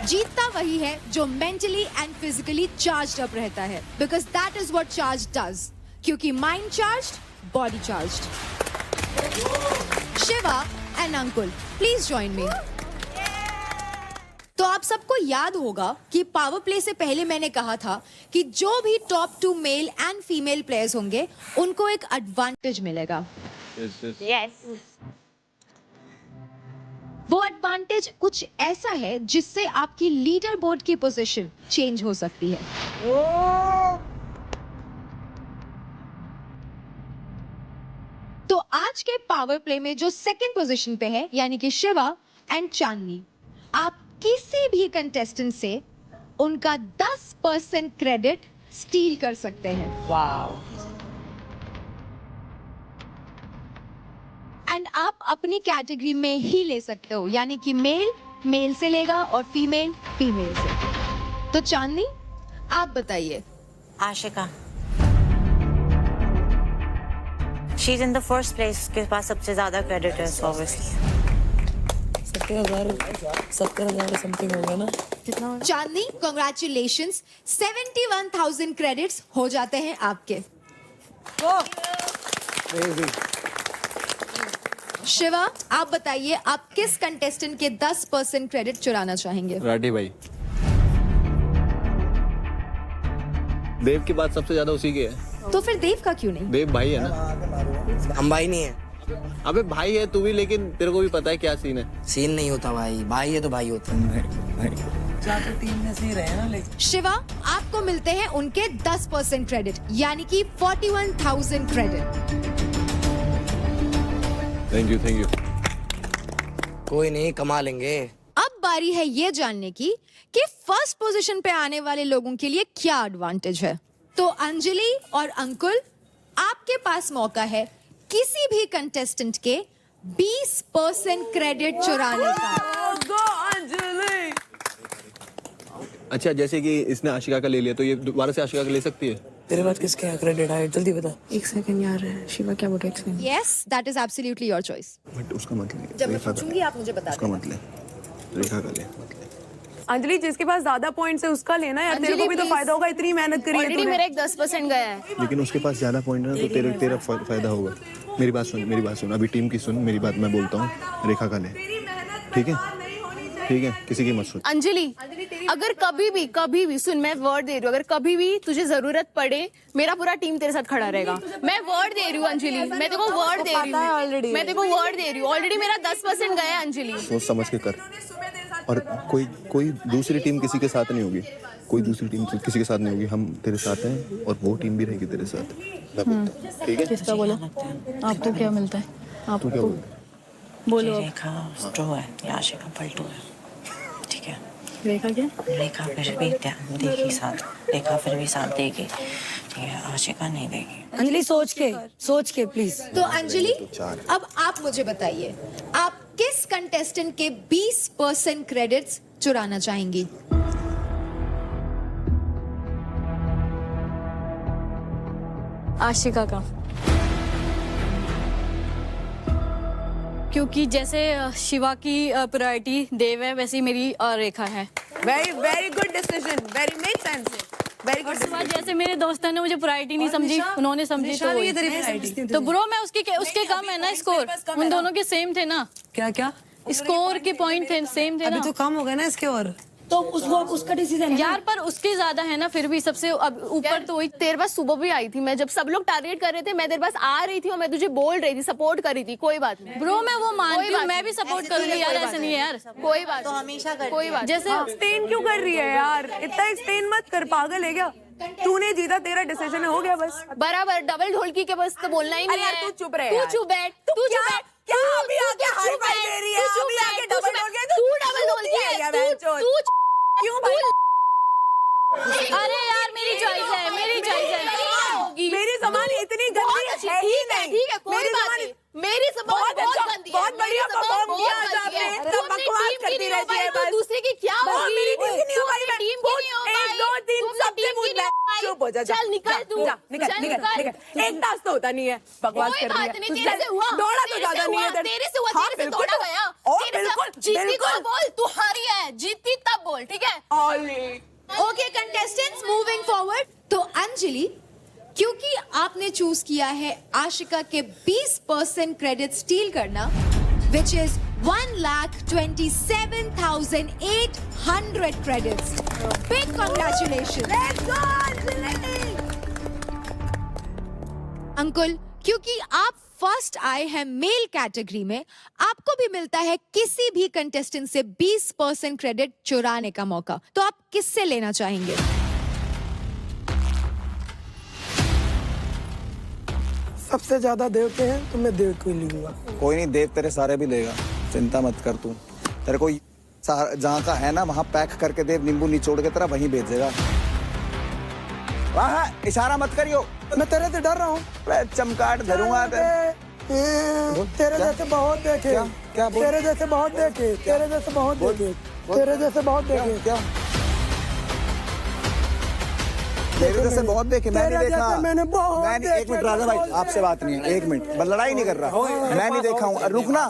[SPEAKER 1] जीतता वही है जो mentally and physically charged up रहता है, because that is what charge does. क्योंकि mind charged, body charged. Shiva and Ankul, please join me. तो आप सबको याद होगा कि पावर प्ले से पहले मैंने कहा था कि जो भी top 2 male and female players होंगे उनको एक एडवांटेज मिलेगा.
[SPEAKER 6] Yes.
[SPEAKER 1] वो एडवांटेज कुछ ऐसा है जिससे आपकी लीडर बोर्ड की पोजीशन चेंज हो सकती है. तो आज के पावर प्ले में जो सेकंड पोजीशन पे है, यानी कि शिवा एंड चांदनी, आप किसी भी कंटेस्टेंट से उनका 10% क्रेडिट स्टील कर सकते हैं.
[SPEAKER 6] Wow.
[SPEAKER 1] एंड आप अपनी कैटेगरी में ही ले सकते हो, यानी कि मेल मेल से लेगा और फीमेल फीमेल से. तो चांदनी, आप बताइए.
[SPEAKER 6] Ashika. She is in the first place. उसके पास सबसे ज्यादा क्रेडिट है, obviously.
[SPEAKER 11] 70,000 समथिंग होगा ना.
[SPEAKER 1] चांदनी, कॉन्ग्रेचुलेशंस. 71,000 क्रेडिट्स हो जाते हैं आपके. शिवा, आप बताइए, आप किस कंटेस्टेंट के 10% क्रेडिट चुराना चाहेंगे?
[SPEAKER 3] राठी भाई.
[SPEAKER 8] देव की बात सबसे ज्यादा उसी की है.
[SPEAKER 1] तो फिर देव का क्यों नहीं?
[SPEAKER 8] देव भाई है ना.
[SPEAKER 5] हम भाई नहीं है.
[SPEAKER 8] अबे भाई है तू भी, लेकिन तेरे को भी पता है क्या सीन है.
[SPEAKER 5] सीन नहीं होता भाई. भाई है तो भाई होता है.
[SPEAKER 11] चार टीम में से ही रहे ना, लेकिन
[SPEAKER 1] शिवा, आपको मिलते हैं उनके 10% क्रेडिट, यानी कि 41,000 क्रेडिट.
[SPEAKER 8] Thank you.
[SPEAKER 5] कोई नहीं, कमा लेंगे.
[SPEAKER 1] अब बारी है ये जानने की कि फर्स्ट पोजीशन पे आने वाले लोगों के लिए क्या एडवांटेज है. तो अंजलि और अंकुल, आपके पास मौका है किसी भी कंटेस्टेंट के 20% क्रेडिट चुराने का.
[SPEAKER 8] अच्छा, जैसे कि इसने आशिका का ले लिया तो ये दोबारा से आशिका का ले सकती है.
[SPEAKER 11] तेरे पास किसके यहाँ क्रेडिट आए, जल्दी बता. एक सेकंड यार, शिवा क्या बोल रहा है? एक second.
[SPEAKER 1] Yes, that is absolutely your choice.
[SPEAKER 3] But उसका मत ले.
[SPEAKER 1] जब मैं पूछूंगी आप मुझे बता
[SPEAKER 3] उसका
[SPEAKER 1] देना.
[SPEAKER 3] मत ले. रेखा का ले. मत ले.
[SPEAKER 11] अंजलि, जिसके पास ज्यादा पॉइंट्स है उसका लेना यार. तेरे को भी तो फायदा होगा, इतनी मेहनत करी है
[SPEAKER 9] ऑलरेडी
[SPEAKER 11] तूने.
[SPEAKER 9] मेरा एक 10% गया है.
[SPEAKER 3] लेकिन उसके पास ज्यादा पॉइंट है ना, तो तेरा फायदा होगा. मेरी बात सुन. अभी टीम की सुन, मेरी बात मैं बोलता हूँ. रेखा का ले. ठीक है, किसी की मत सुन.
[SPEAKER 9] अंजलि, अगर कभी भी सुन, मैं वर्ड दे रही हूँ, अगर कभी भी तुझे जरूरत पड़े, मेरा पूरा टीम तेरे साथ खड़ा रहेगा. मैं वर्ड दे रही हूँ अंजलि, मैं तेरे को वर्ड दे रही हूँ. ऑलरेडी मेरा 10% गया है अंजलि.
[SPEAKER 3] सोच समझ के कर. और कोई दूसरी टीम किसी के साथ नहीं होगी. कोई दूसरी टीम किसी के साथ नहीं होगी. हम तेरे साथ हैं और वो टीम भी रहेगी तेरे साथ. मैं बोलता हूं, ठीक है?
[SPEAKER 11] किसका बोला? आपको क्या मिलता है?
[SPEAKER 3] तू क्या
[SPEAKER 11] बोलो.
[SPEAKER 6] रेखा स्ट्रो है, या आशिका पलटू है. ठीक है.
[SPEAKER 11] रेखा क्या?
[SPEAKER 6] रेखा फिर भी ध्यान देगी साथ. रेखा फिर भी साथ देगी. ठीक है, आशिका नहीं देगी.
[SPEAKER 11] अंजलि, सोच के प्लीज.
[SPEAKER 1] तो अंजलि, अब आप मुझे बताइए, आप किस कंटेस्टेंट के 20% क्रेडिट्स चुराना चाहेंगी?
[SPEAKER 9] आशिका का. क्योंकि जैसे शिवा की प्रायोरिटी देव है, वैसे ही मेरी रेखा है.
[SPEAKER 11] Very good decision. Very make sense. Very good.
[SPEAKER 9] जैसे मेरे दोस्तों ने मुझे प्रायोरिटी नहीं समझी, उन्होंने समझी, तो
[SPEAKER 11] ये तेरी प्रायोरिटी.
[SPEAKER 9] तो ब्रो, मैं उसके कम है ना स्कोर. उन दोनों के सेम थे ना.
[SPEAKER 11] क्या
[SPEAKER 9] स्कोर के पॉइंट थे, सेम थे ना.
[SPEAKER 11] अभी तो कम हो गए ना इसके. और तो उसका डिसीजन
[SPEAKER 9] यार, पर उसके ज्यादा है ना. फिर भी सबसे अब ऊपर तो वही. तेरे पास सुबह भी आई थी मैं, जब सब लोग टारगेट कर रहे थे, मैं तेरे पास आ रही थी और मैं तुझे बोल रही थी, सपोर्ट कर रही थी. कोई बात नहीं ब्रो, मैं वो मानती हूँ, मैं भी सपोर्ट करूंगी यार. ऐसा नहीं है यार. कोई बात तो हमेशा कोई बात. जैसे
[SPEAKER 11] एक्सप्लेन क्यों कर रही है यार? इतना एक्सप्लेन मत कर. पागल है क्या? तूने जीता, तेरा डिसीजन हो गया बस.
[SPEAKER 9] बराबर. डबल ढोलकी के बस तो बोलना ही नहीं है.
[SPEAKER 11] तू चुप रहे.
[SPEAKER 9] तू चुप बैठ.
[SPEAKER 11] क्या अभी आके हाई फाइव दे रही है? अभी आके डबल ढोलकी.
[SPEAKER 9] तू डबल ढोलकी है. तू
[SPEAKER 11] क्यों भाई?
[SPEAKER 9] अरे यार, मेरी चॉइस है.
[SPEAKER 11] मेरी जबान इतनी गंदी है ही नहीं.
[SPEAKER 9] ठीक है, कोई बात नहीं.
[SPEAKER 6] मेरी जबान
[SPEAKER 11] बहुत अच्छा,
[SPEAKER 6] गंदी है,
[SPEAKER 11] बहुत बढ़िया
[SPEAKER 6] मेरी जबान
[SPEAKER 11] परफॉर्म
[SPEAKER 6] बहुत
[SPEAKER 11] किया आज
[SPEAKER 6] गंदी है।
[SPEAKER 11] आपने।
[SPEAKER 6] तू
[SPEAKER 11] सब
[SPEAKER 6] अपनी
[SPEAKER 11] बकवास
[SPEAKER 6] टीम की
[SPEAKER 11] करती
[SPEAKER 6] नहीं हो
[SPEAKER 11] रहती
[SPEAKER 6] पाई,
[SPEAKER 11] है
[SPEAKER 6] तो
[SPEAKER 11] बस।
[SPEAKER 6] दूसरे की क्या
[SPEAKER 11] वो
[SPEAKER 6] होगी?
[SPEAKER 11] मेरी टीम की नहीं हो
[SPEAKER 6] तू
[SPEAKER 11] पाई,
[SPEAKER 6] अपनी
[SPEAKER 11] मैं
[SPEAKER 6] टीम की नहीं हो
[SPEAKER 11] एक,
[SPEAKER 6] पाई,
[SPEAKER 11] दो, तीन,
[SPEAKER 6] तू अपनी
[SPEAKER 11] सबसे
[SPEAKER 6] टीम की
[SPEAKER 11] पूछ
[SPEAKER 6] नहीं हो पाई।
[SPEAKER 11] चुप हो जा, जा,
[SPEAKER 6] चल निकल
[SPEAKER 11] जा,
[SPEAKER 6] तू,
[SPEAKER 11] जा, निकल,
[SPEAKER 6] चल
[SPEAKER 11] निकल, निकल। एक टास्क तो होता नहीं है, बकवास
[SPEAKER 6] कोई
[SPEAKER 11] कर रही
[SPEAKER 6] बात
[SPEAKER 11] है।
[SPEAKER 6] नहीं,
[SPEAKER 11] तू
[SPEAKER 6] तेरे
[SPEAKER 11] चल,
[SPEAKER 6] से हुआ,
[SPEAKER 11] दौड़ा तो
[SPEAKER 6] तेरे
[SPEAKER 11] ज्यादा
[SPEAKER 6] से
[SPEAKER 11] नहीं है
[SPEAKER 6] हुआ, तेरे से हुआ,
[SPEAKER 11] हाँ,
[SPEAKER 6] तेरे से
[SPEAKER 11] बिल्कुल।
[SPEAKER 6] दौड़ा गया।
[SPEAKER 11] और
[SPEAKER 6] तेरे से-
[SPEAKER 11] बिल्कुल,
[SPEAKER 6] जीती तो
[SPEAKER 11] बिल्कुल।
[SPEAKER 6] बोल, तू हारी है, जीती तब बोल, ठीक है?
[SPEAKER 1] Okay contestants, moving forward. तो अंजलि, क्योंकि आपने चूज किया है आशिका के 20% क्रेडिट स्टील करना, which is 1,27,800 credits. Big congratulations. Ankul, क्योंकि आप फर्स्ट आए हैं मेल कैटेगरी में, आपको भी मिलता है किसी भी कंटेस्टेंट से 20% क्रेडिट चुराने का मौका। तो आप किससे लेना चाहेंगे?
[SPEAKER 11] सबसे ज्यादा देव के हैं तो मैं देव को ही लूंगा।
[SPEAKER 7] कोई नहीं, देव तेरे सारे भी लेगा, चिंता मत कर तू। तेरे को जहाँ का है ना वहाँ पैक करके देव नींबू निचोड़ के तेरा वहीं भेजेगा। वहाँ इशारा मत करियो,
[SPEAKER 11] मैं तेरे से डर रहा हूँ।
[SPEAKER 7] मैं चमकाट धरूंगा।
[SPEAKER 11] तेरे जैसे बहुत देखे,
[SPEAKER 7] क्या बोल?
[SPEAKER 11] तेरे जैसे बहुत देखे, तेरे जैसे बहुत देखे, तेरे जैसे बहुत देखे।
[SPEAKER 7] क्या तेरे जैसे बहुत देखे, मैं नहीं देखा।
[SPEAKER 11] मैंने बहुत
[SPEAKER 7] एक मिनट राजा भाई, आपसे बात नहीं है, एक मिनट, मैं लड़ाई नहीं कर रहा, मैं नहीं देखा हूँ। रुकना,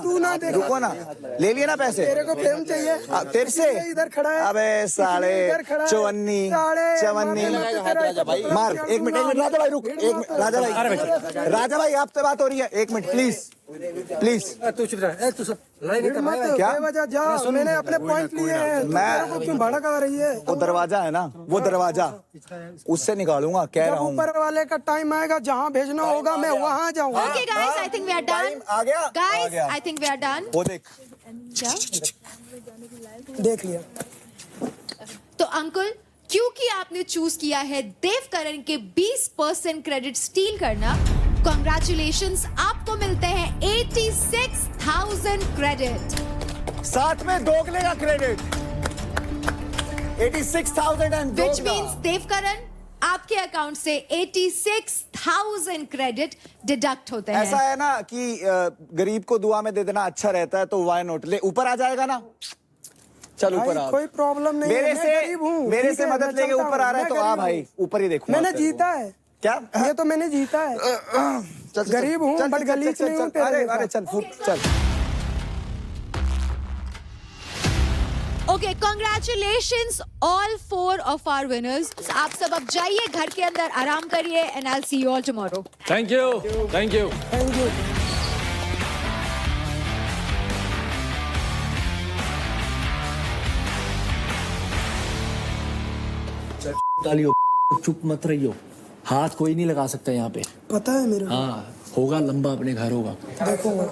[SPEAKER 7] रुको ना, ले लिए ना पैसे।
[SPEAKER 11] तेरे को फेम चाहिए
[SPEAKER 7] तेरे से?
[SPEAKER 11] इधर खड़ा है।
[SPEAKER 7] अबे साले चवन्नी मार। एक मिनट राजा भाई, रुक एक मिनट राजा भाई, राजा भाई आपसे बात हो रही है, एक मिनट प्लीज प्लीज।
[SPEAKER 11] तू चुप रह, तू लड़ाई नहीं करना।
[SPEAKER 7] क्या?
[SPEAKER 11] बेवजह जा, मैंने अपने पॉइंट लिए हैं।
[SPEAKER 7] मैं-
[SPEAKER 11] तेरे को क्यों भड़क आ रही है?
[SPEAKER 7] वो दरवाजा है ना, वो दरवाजा उससे निकालूंगा, कह
[SPEAKER 11] जब
[SPEAKER 7] रहा हूँ।
[SPEAKER 11] ऊपर वाले का टाइम आएगा, जहाँ भेजना होगा मैं वहाँ जाऊँगा।
[SPEAKER 1] Okay guys, I think we are done.
[SPEAKER 7] आ गया? आ
[SPEAKER 1] Guys,
[SPEAKER 7] गया।
[SPEAKER 1] I think we are done.
[SPEAKER 7] वो देख,
[SPEAKER 1] क्या?
[SPEAKER 11] देख लिया।
[SPEAKER 1] तो अंकुल, क्योंकि आपने चूज किया है देवकरण के 20% क्रेडिट स्टील करना, कॉन्ग्रेचुलेशंस, आपको मिलते हैं 86,000 क्रेडिट,
[SPEAKER 7] साथ में दोगले का credit 86,000 and
[SPEAKER 1] which means Devkaran आपके अकाउंट से 86,000 क्रेडिट डिडक्ट होते हैं।
[SPEAKER 7] ऐसा है ना कि गरीब को दुआ में दे देना अच्छा रहता है, तो वाई नोट ले, ऊपर आ जाएगा ना। चल ऊपर आ।
[SPEAKER 11] कोई प्रॉब्लम नहीं है,
[SPEAKER 7] मेरे
[SPEAKER 11] मैं
[SPEAKER 7] से
[SPEAKER 11] गरीब हूँ,
[SPEAKER 7] मेरे
[SPEAKER 11] ठीक
[SPEAKER 7] से
[SPEAKER 11] है,
[SPEAKER 7] मदद
[SPEAKER 11] मैं
[SPEAKER 7] लेके
[SPEAKER 11] चलता
[SPEAKER 7] ऊपर आ
[SPEAKER 11] हूँ,
[SPEAKER 7] रहा है, तो
[SPEAKER 11] मैं
[SPEAKER 7] आ
[SPEAKER 11] गरीब
[SPEAKER 7] भाई
[SPEAKER 11] हूँ।
[SPEAKER 7] ऊपर ही देखूंगा।
[SPEAKER 11] मैंने
[SPEAKER 7] तेरे को।
[SPEAKER 11] जीता है,
[SPEAKER 7] क्या?
[SPEAKER 11] ये तो मैंने जीता है।
[SPEAKER 7] चल, चल,
[SPEAKER 11] गरीब हूँ,
[SPEAKER 7] चल,
[SPEAKER 11] बट
[SPEAKER 7] चल,
[SPEAKER 11] गलीच
[SPEAKER 7] चल,
[SPEAKER 11] नहीं हूँ
[SPEAKER 7] चल,
[SPEAKER 11] तेरे
[SPEAKER 7] अरे
[SPEAKER 11] जैसा।
[SPEAKER 7] अरे चल फुट चल।
[SPEAKER 1] Okay, congratulations all 4 of our winners. आप सब अब जाइए घर के अंदर, आराम करिए, and I will see you all tomorrow.
[SPEAKER 12] Thank you, thank you.
[SPEAKER 11] Thank you.
[SPEAKER 12] डालियो, चुप मत रहियो, हाथ कोई नहीं लगा सकता यहाँ पे।
[SPEAKER 11] पता है मेरे को,
[SPEAKER 12] हाँ होगा, लंबा अपने घर होगा।
[SPEAKER 11] देखूंगा,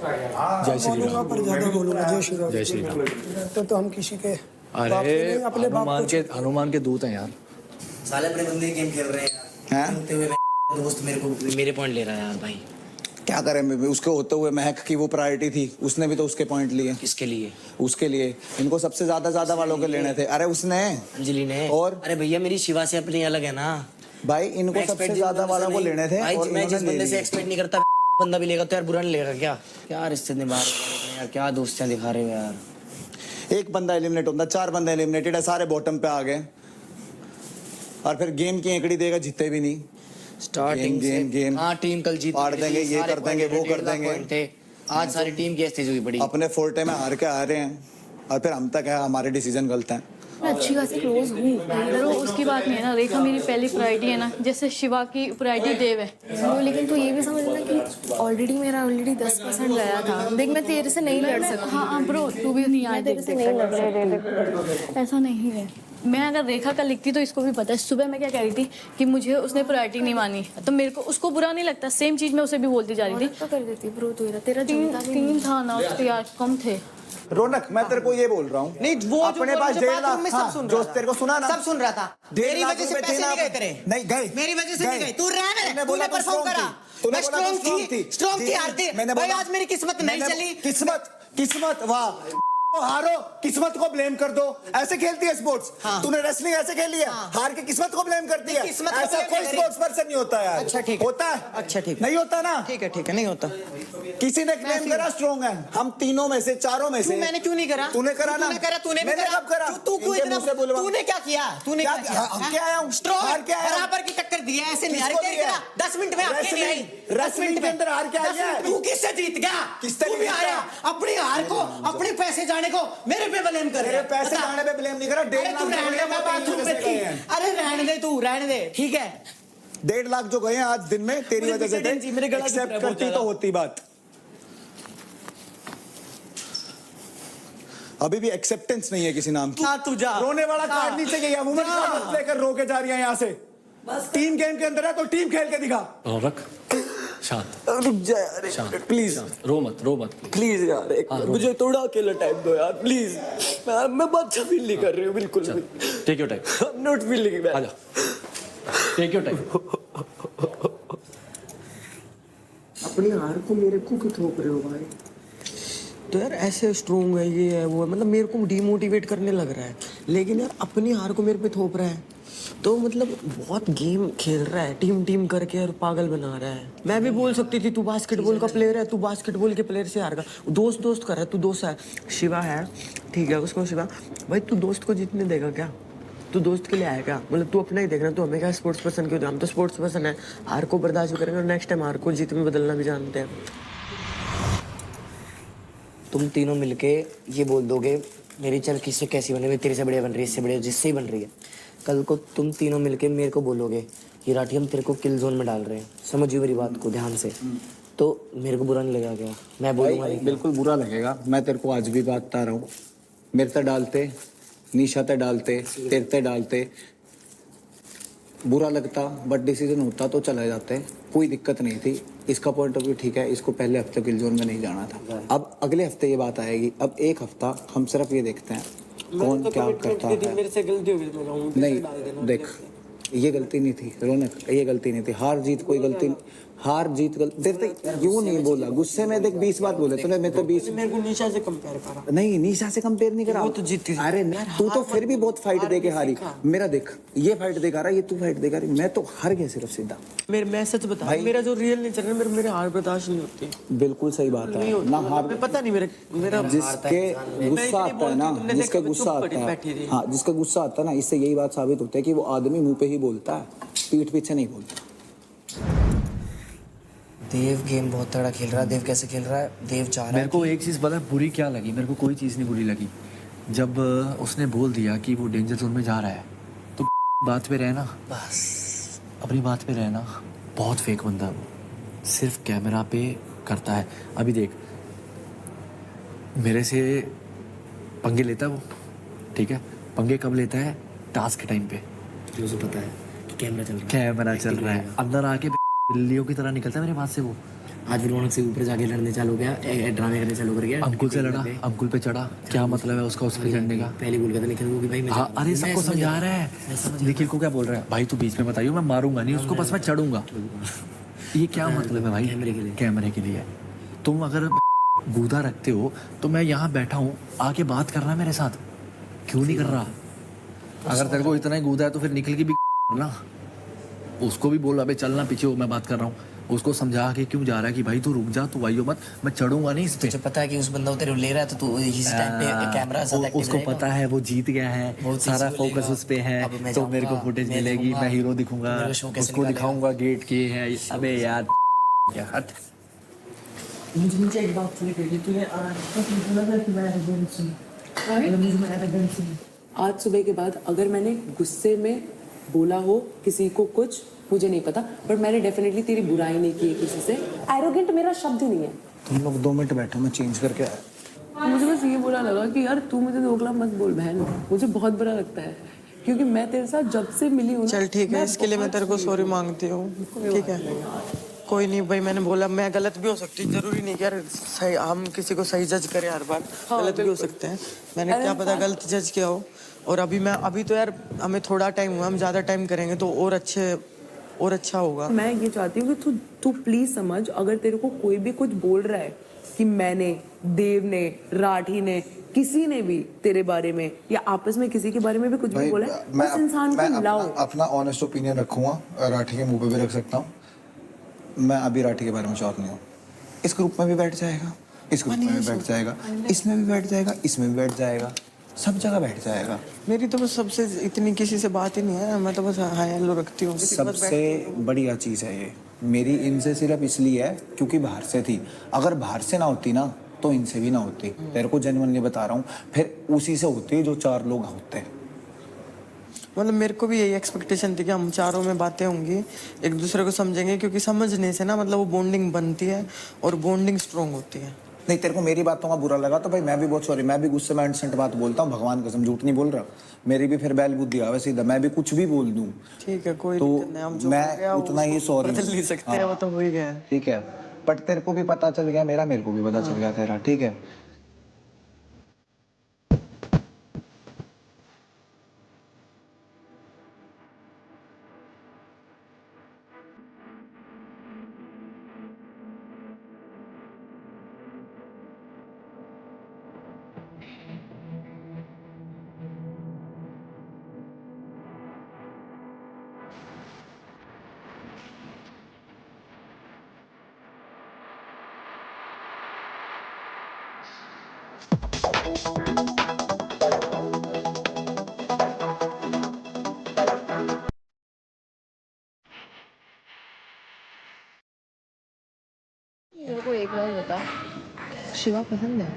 [SPEAKER 12] जय श्री
[SPEAKER 11] बोलूंगा
[SPEAKER 12] राम।
[SPEAKER 11] पर ज्यादा बोलूंगा। जय श्री राम।
[SPEAKER 12] जय श्री राम।
[SPEAKER 11] तो हम किसी के बाप
[SPEAKER 12] अरे
[SPEAKER 11] के नहीं, अपने बाप को
[SPEAKER 12] हनुमान के दूत हैं यार।
[SPEAKER 14] साले अपने बंदे गेम खेल रहे हैं
[SPEAKER 7] हैं?
[SPEAKER 14] होते हुए दोस्त मेरे पॉइंट ले रहा है यार भाई।
[SPEAKER 7] क्या करें, उसके होते हुए महक की वो प्रायोरिटी थी, उसने भी तो उसके पॉइंट लिए।
[SPEAKER 14] किसके लिए?
[SPEAKER 7] उसके लिए, इनको सबसे ज्यादा वालों के लेने थे। अरे उसने,
[SPEAKER 14] अंजलि ने।
[SPEAKER 7] और
[SPEAKER 14] अरे भैया मेरी शिवा से अपनी अलग है ना
[SPEAKER 7] भाई, इनको सबसे ज्यादा वालों को लेने थे,
[SPEAKER 14] भाई
[SPEAKER 7] और
[SPEAKER 14] मैं जिस
[SPEAKER 7] इन्होंने ले
[SPEAKER 14] बंदे से
[SPEAKER 7] लिए।
[SPEAKER 14] एक्सपेक्ट नहीं करता बंदा भी लेगा तो यार बुरा नहीं लगेगा क्या? क्या रिश्ते निभा रहे हो यार, क्या दोस्तियां दिखा रहे हो यार।
[SPEAKER 7] एक बंदा एलिमिनेट होता, 4 बंदे एलिमिनेटेड है, सारे बॉटम पे आ गए, और फिर गेम की एकड़ी देगा, जीते भी नहीं।
[SPEAKER 14] स्टार्टिंग
[SPEAKER 7] गेम
[SPEAKER 14] हाँ टीम कल जीत
[SPEAKER 7] हार देंगे, ये कर देंगे, वो कर देंगे।
[SPEAKER 14] थे आज सारी टीम की स्थिति हुई बड़ी।
[SPEAKER 7] अपने फोर्टे में हार के आ रहे हैं, और फिर हम तक है हमारे डिसीजन गलत हैं।
[SPEAKER 6] मैं अच्छी खासी क्लोज हूँ, चलो उसकी बात नहीं है ना। रेखा मेरी पहली प्रायोरिटी है ना, जैसे शिवा की प्रायोरिटी देव है। वो लेकिन तू ये भी समझना कि ऑलरेडी 10% गया था। देख मैं तेरे से नहीं लड़ सकती। हाँ ब्रो, तू भी नहीं आया, तेरे से नहीं लड़ सकती। ऐसा नहीं है, मैं अगर रेखा का लिखती तो इसको भी पता है। सुबह मैं क्या कह रही थी कि मुझे उसने प्रायोरिटी नहीं मानी, तो मेरे को उसको बुरा नहीं लगता। सेम चीज मैं उसे भी बोलती जा रही थी। तो कर देती ब्रो, तेरा 3 था ना उसके, यार कम थे।
[SPEAKER 7] रौनक, मैं तेरे को ये बोल रहा हूँ,
[SPEAKER 5] नहीं वो
[SPEAKER 7] अपने पास 1.5 लाख, जो तेरे को सुना ना,
[SPEAKER 5] सब सुन रहा था। मेरी वजह से पैसे नहीं गए तेरे,
[SPEAKER 7] नहीं गए,
[SPEAKER 5] मेरी वजह से नहीं गए। तू रहने, तूने परफॉर्म करा, मैं स्ट्रॉन्ग थी हारती। भाई आज मेरी किस्मत नहीं चली।
[SPEAKER 7] किस्मत वाह,
[SPEAKER 2] हारो किस्मत को ब्लेम कर दो, ऐसे खेलती है स्पोर्ट्स। तूने रेसलिंग ऐसे खेली है, हार के किस्मत को ब्लेम करती है। ऐसा कोई स्पोर्ट्स पर्सन नहीं होता यार।
[SPEAKER 14] अच्छा ठीक
[SPEAKER 2] होता है?
[SPEAKER 14] अच्छा ठीक
[SPEAKER 2] नहीं होता ना?
[SPEAKER 14] ठीक है नहीं होता।
[SPEAKER 2] किसी ने क्लेम करा स्ट्रॉन्ग है, हम तीनों में से, चारों में से।
[SPEAKER 14] मैंने क्यों नहीं करा?
[SPEAKER 2] तूने करा ना?
[SPEAKER 14] तूने भी
[SPEAKER 2] मैंने
[SPEAKER 14] करा।
[SPEAKER 2] कब करा?
[SPEAKER 14] तू क्यों इतना तूने क्या किया? तूने
[SPEAKER 2] क्या
[SPEAKER 14] क्या किया?
[SPEAKER 2] क्या आया हूं?
[SPEAKER 14] स्ट्रॉन्ग
[SPEAKER 2] हार क्या आया?
[SPEAKER 14] बराबर की टक्कर दी है, ऐसे नहीं हारी।
[SPEAKER 2] किसको
[SPEAKER 14] तेरी
[SPEAKER 2] दिया?
[SPEAKER 14] तरह 10 मिनट में आपके नहीं आई। 10 मिनट
[SPEAKER 2] के अंदर हार क्या आया?
[SPEAKER 14] तू किससे जीत गया?
[SPEAKER 2] किससे
[SPEAKER 14] तू भी
[SPEAKER 2] जीता?
[SPEAKER 14] आया अपनी हार को, अपने पैसे जाने को मेरे पे ब्लेम कर।
[SPEAKER 2] मेरे पैसे जाने पे ब्लेम नहीं करा। 1.5
[SPEAKER 14] तू रहने दे, मैं बाथरूम में थी। अरे रहने दे, तू रहने दे, ठीक है।
[SPEAKER 2] 1.5 लाख जो गए हैं आज दिन में तेरी वजह से थे।
[SPEAKER 14] मेरे गला
[SPEAKER 2] एक्सेप्ट करती तो होती बात। अभी भी एक्सेप्टेंस नहीं है किसी नाम की।
[SPEAKER 14] तू जा।
[SPEAKER 2] रोने वाला कार्ड नहीं चाहिए। या वुमेन कार्ड लेकर रो के जा रही है यहाँ से। टीम गेम के अंदर है तो टीम खेल के दिखा।
[SPEAKER 12] रख शांत,
[SPEAKER 14] रुक जा यार प्लीज।
[SPEAKER 12] रो मत
[SPEAKER 14] प्लीज यार एक मुझे थोड़ा अकेला टाइम दो यार प्लीज। मैं अच्छा फील नहीं कर रही हूँ बिल्कुल भी।
[SPEAKER 12] Take your time,
[SPEAKER 14] not feeling bad.
[SPEAKER 12] आजा, टेक योर टाइम।
[SPEAKER 14] अपनी हार को मेरे को क्यों थोप रहे हो भाई? तो यार ऐसे स्ट्रोंग है, ये है वो है, मतलब मेरे को डिमोटिवेट करने लग रहा है। लेकिन यार अपनी हार को मेरे पे थोप रहा है, तो मतलब बहुत गेम खेल रहा है, टीम करके और पागल बना रहा है। मैं भी बोल सकती थी तू बास्केटबॉल का प्लेयर है, तू बास्केटबॉल के प्लेयर से हार गया। दोस्त कर रहा है, तू दोस्त है। शिवा है, ठीक है, उसको शिवा भाई तू दोस्त को जीतने देगा क्या? तू दोस्त के लिए आया क्या? मतलब तू अपना ही देख रहा है। तू हमें क्या स्पोर्ट्स पर्सन क्यों? हम तो स्पोर्ट्स पर्सन है, हार को बर्दाश्त भी करेंगे और नेक्स्ट टाइम हार को जीत में बदलना भी जानते हैं। तुम तीनों मिलके ये बोल दोगे मेरी चल किससे कैसी बने, तेरे से बढ़िया बन रही है, इससे बढ़िया, जिससे ही बन रही है। कल को तुम तीनों मिलके मेरे को बोलोगे कि राठी हम तेरे को किल जोन में डाल रहे हैं, समझिए मेरी बात को ध्यान से, तो मेरे को बुरा नहीं लगेगा क्या? मैं बोलूँगा नहीं?
[SPEAKER 2] बिल्कुल बुरा लगेगा। मैं तेरे को आज भी बता रहा हूँ, मेरे से डालते, निशा ते डालते, तेरे ते डालते, बुरा लगता बट डिसीजन होता तो चला जाते, कोई दिक्कत नहीं थी। इसका पॉइंट ऑफ व्यू ठीक है, इसको पहले हफ्ते किल जोन में नहीं जाना था। अब अगले हफ्ते ये बात आएगी। अब एक हफ्ता हम सिर्फ ये देखते हैं कौन क्या करता है।
[SPEAKER 14] मेरे से गलती हो गई,
[SPEAKER 2] नहीं देख, ये गलती नहीं थी रौनक, ये गलती नहीं थी। हार जीत कोई गलती, हार जीत गलती यूं नहीं बोला, गुस्से में देख 20 बात बोले तूने। मैं तो 20
[SPEAKER 14] मेरे को निशा से कंपेयर करा।
[SPEAKER 2] नहीं, निशा से कंपेयर नहीं करा।
[SPEAKER 14] वो तो जीती।
[SPEAKER 2] अरे तू तो फिर भी बहुत फाइट दे के हारी। मेरा देख, ये फाइट दे रहा, ये तू फाइट दे रही, मैं तो हार गया सिर्फ सीधा।
[SPEAKER 14] मैं सच बता, मेरा जो रियल नेचर है, मेरे हार बर्दाश्त नहीं होती।
[SPEAKER 2] बिल्कुल सही बात है ना। हार
[SPEAKER 14] पता नहीं मेरा
[SPEAKER 2] जिसके गुस्सा आता है ना, जिसका गुस्सा आता है, हाँ जिसका गुस्सा आता है ना, इससे यही बात साबित होता है कि वो आदमी मुंह पे ही बोलता है, पीठ पीछे नहीं बोलता।
[SPEAKER 14] देव गेम बहुत तगड़ा खेल रहा है। देव कैसे खेल रहा है? देव चाह रहा है।
[SPEAKER 12] मेरे को एक चीज़ पता है बुरी क्या लगी, मेरे को कोई चीज़ नहीं बुरी लगी। जब उसने बोल दिया कि वो डेंजर जोन में जा रहा है, तो बात पे रहना,
[SPEAKER 14] बस
[SPEAKER 12] अपनी बात पे रहना। बहुत फेक बंदा है वो, सिर्फ कैमरा पे करता है। अभी देख, मेरे से पंगे लेता है वो, ठीक है, पंगे कब लेता है? टास्क के टाइम पे,
[SPEAKER 14] जो उसे पता है कि कैमरा चल
[SPEAKER 12] रहा है, अंदर आके बिल्लियों की तरह निकलता है मेरे पास से वो।
[SPEAKER 14] आज भी रौनक से ऊपर जाके लड़ने चालू गया, ड्रामे करने चालू कर गया।
[SPEAKER 12] अंकुल से लड़ा, अंकुल पे चढ़ा, क्या मतलब है उसका उस पे चढ़ने का?
[SPEAKER 14] पहले बोल गया था निखिल को कि भाई
[SPEAKER 12] हाँ, अरे सबको समझा रहा है। निखिल को क्या बोल रहा है? भाई तू बीच में बताइयो, मैं मारूंगा नहीं उसको, बस मैं चढ़ूंगा। ये क्या मतलब है भाई? कैमरे के लिए। तुम अगर गूदा रखते हो तो मैं यहाँ बैठा हूँ, आके बात कर रहा है मेरे साथ, क्यों नहीं कर रहा? अगर तेरे को इतना ही गूदा है तो फिर निखिल की भी ना, उसको भी बोल, अबे चलना पीछे हो, मैं बात कर रहा हूँ। उसको समझा के क्यों जा रहा है कि भाई तू रुक जा, तू आइयो मत, मैं चढ़ूंगा नहीं इस पे।
[SPEAKER 14] तुझे पता है कि उस बंदा तेरे ले रहा है, तो तू इस टाइम पे कैमरा साथ एक्टिव
[SPEAKER 12] उसको पता है वो जीत गया है, सारा फोकस उस पे है, तो मेरे को फुटेज मिलेगी, मैं हीरो दिखूंगा, उसको दिखाऊंगा गेट के है। अबे यार क्या हट।
[SPEAKER 14] मुझे एक बात सुनी, तूने
[SPEAKER 15] आज सुबह के बाद अगर मैंने गुस्से में बोला हो किसी को कुछ, मुझे नहीं पता, बट मैंने डेफिनेटली तेरी बुराई नहीं की किसी से। एरोगेंट मेरा शब्द ही नहीं है।
[SPEAKER 2] तुम लोग 2 मिनट बैठो, मैं चेंज करके आया।
[SPEAKER 15] मुझे बस ये बुरा लगा कि यार तू मुझे दोगला मत बोल बहन, मुझे बहुत बुरा लगता है क्योंकि मैं तेरे साथ जब से मिली हूँ।
[SPEAKER 14] चल ठीक है, इसके लिए मैं तेरे को सॉरी मांगती हूँ, ठीक है? कोई नहीं भाई, मैंने बोला, मैं गलत भी हो सकती हूँ, जरूरी नहीं कि यार सही हम किसी को सही जज करें हर बार। गलत भी हो सकते हैं, मैंने क्या पता गलत जज किया हो। और अभी तो यार हमें थोड़ा टाइम हुआ, हम ज़्यादा टाइम करेंगे तो और अच्छा होगा।
[SPEAKER 15] मैं ये चाहती हूँ कि तू प्लीज समझ, अगर तेरे को कोई भी कुछ बोल रहा है कि मैंने, देव ने, राठी ने किसी ने भी तेरे बारे में या आपस में किसी के बारे में भी कुछ भी बोला है, उस इंसान को लाओ।
[SPEAKER 2] अपना ऑनेस्ट ओपिनियन रखूंगा, राठी के मुंह पे भी रख सकता हूँ। मैं अभी राठी के बारे में श्योर नहीं हूँ। इस ग्रुप में भी बैठ जाएगा, इस ग्रुप में भी बैठ जाएगा, इसमें भी बैठ जाएगा, इसमें भी बैठ जाएगा, सब जगह बैठ जाएगा।
[SPEAKER 14] मेरी तो बस सबसे इतनी किसी से बात ही नहीं है, मैं तो बस हाय हेलो रखती हूँ।
[SPEAKER 2] सबसे बढ़िया चीज़ है ये मेरी इनसे सिर्फ इसलिए है क्योंकि बाहर से थी। अगर बाहर से ना होती ना तो इनसे भी ना होती। तेरे को जेन्युइनली बता रहा हूँ, फिर उसी से होती जो 4 लोग होते हैं।
[SPEAKER 14] मतलब मेरे को भी यही एक्सपेक्टेशन थी कि हम चारों में बातें होंगी, एक दूसरे को समझेंगे, क्योंकि समझने से ना मतलब वो बॉन्डिंग बनती है और बॉन्डिंग स्ट्रॉन्ग होती है।
[SPEAKER 2] नहीं, तेरे को मेरी बातों का बुरा लगा तो भाई मैं भी बहुत सॉरी, मैं भी गुस्से में एंडसेंट बात बोलता हूँ, भगवान कसम झूठ नहीं बोल रहा। मेरी भी फिर बैल बुद्धि आवे सीधा, मैं भी कुछ भी बोल दूँ।
[SPEAKER 14] ठीक है, कोई
[SPEAKER 2] तो
[SPEAKER 14] दिक्कत नहीं, हम जो
[SPEAKER 2] मैं उतना ही सॉरी
[SPEAKER 14] बदल नहीं सकते हैं, वो तो हो ही गया है।
[SPEAKER 2] ठीक है, बट तेरे को भी पता चल गया मेरा, मेरे को भी पता चल गया तेरा। ठीक है,
[SPEAKER 6] मेरे को एक बार बता, शिवा पसंद है?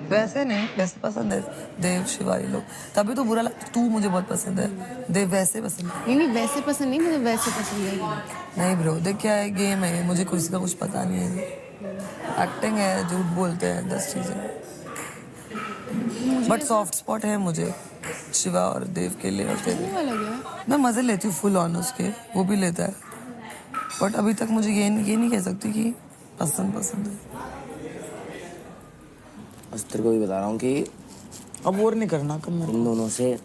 [SPEAKER 15] वैसे नहीं, वैसे पसंद है देव शिवा ये लोग, तभी तो बुरा लगा। तू मुझे बहुत पसंद है, देव वैसे पसंद है।
[SPEAKER 6] नहीं वैसे पसंद नहीं, मुझे वैसे पसंद है।
[SPEAKER 15] नहीं ब्रो, देख क्या है, गेम है, मुझे किसी का कुछ पता नहीं है। एक्टिंग है, झूठ बोलते हैं, 10 चीजें। बट सॉफ्ट स्पॉट है मुझे शिवा और देव के लिए। मैं मजे लेती हूँ फुल ऑन उसके, वो भी लेता है। बट अभी तक मुझे ये नहीं कह सकती कि पसंद है।
[SPEAKER 7] बस तेरे को भी बता रहा हूँ कि
[SPEAKER 14] अब और नहीं करना कम में।
[SPEAKER 7] इन दोनों से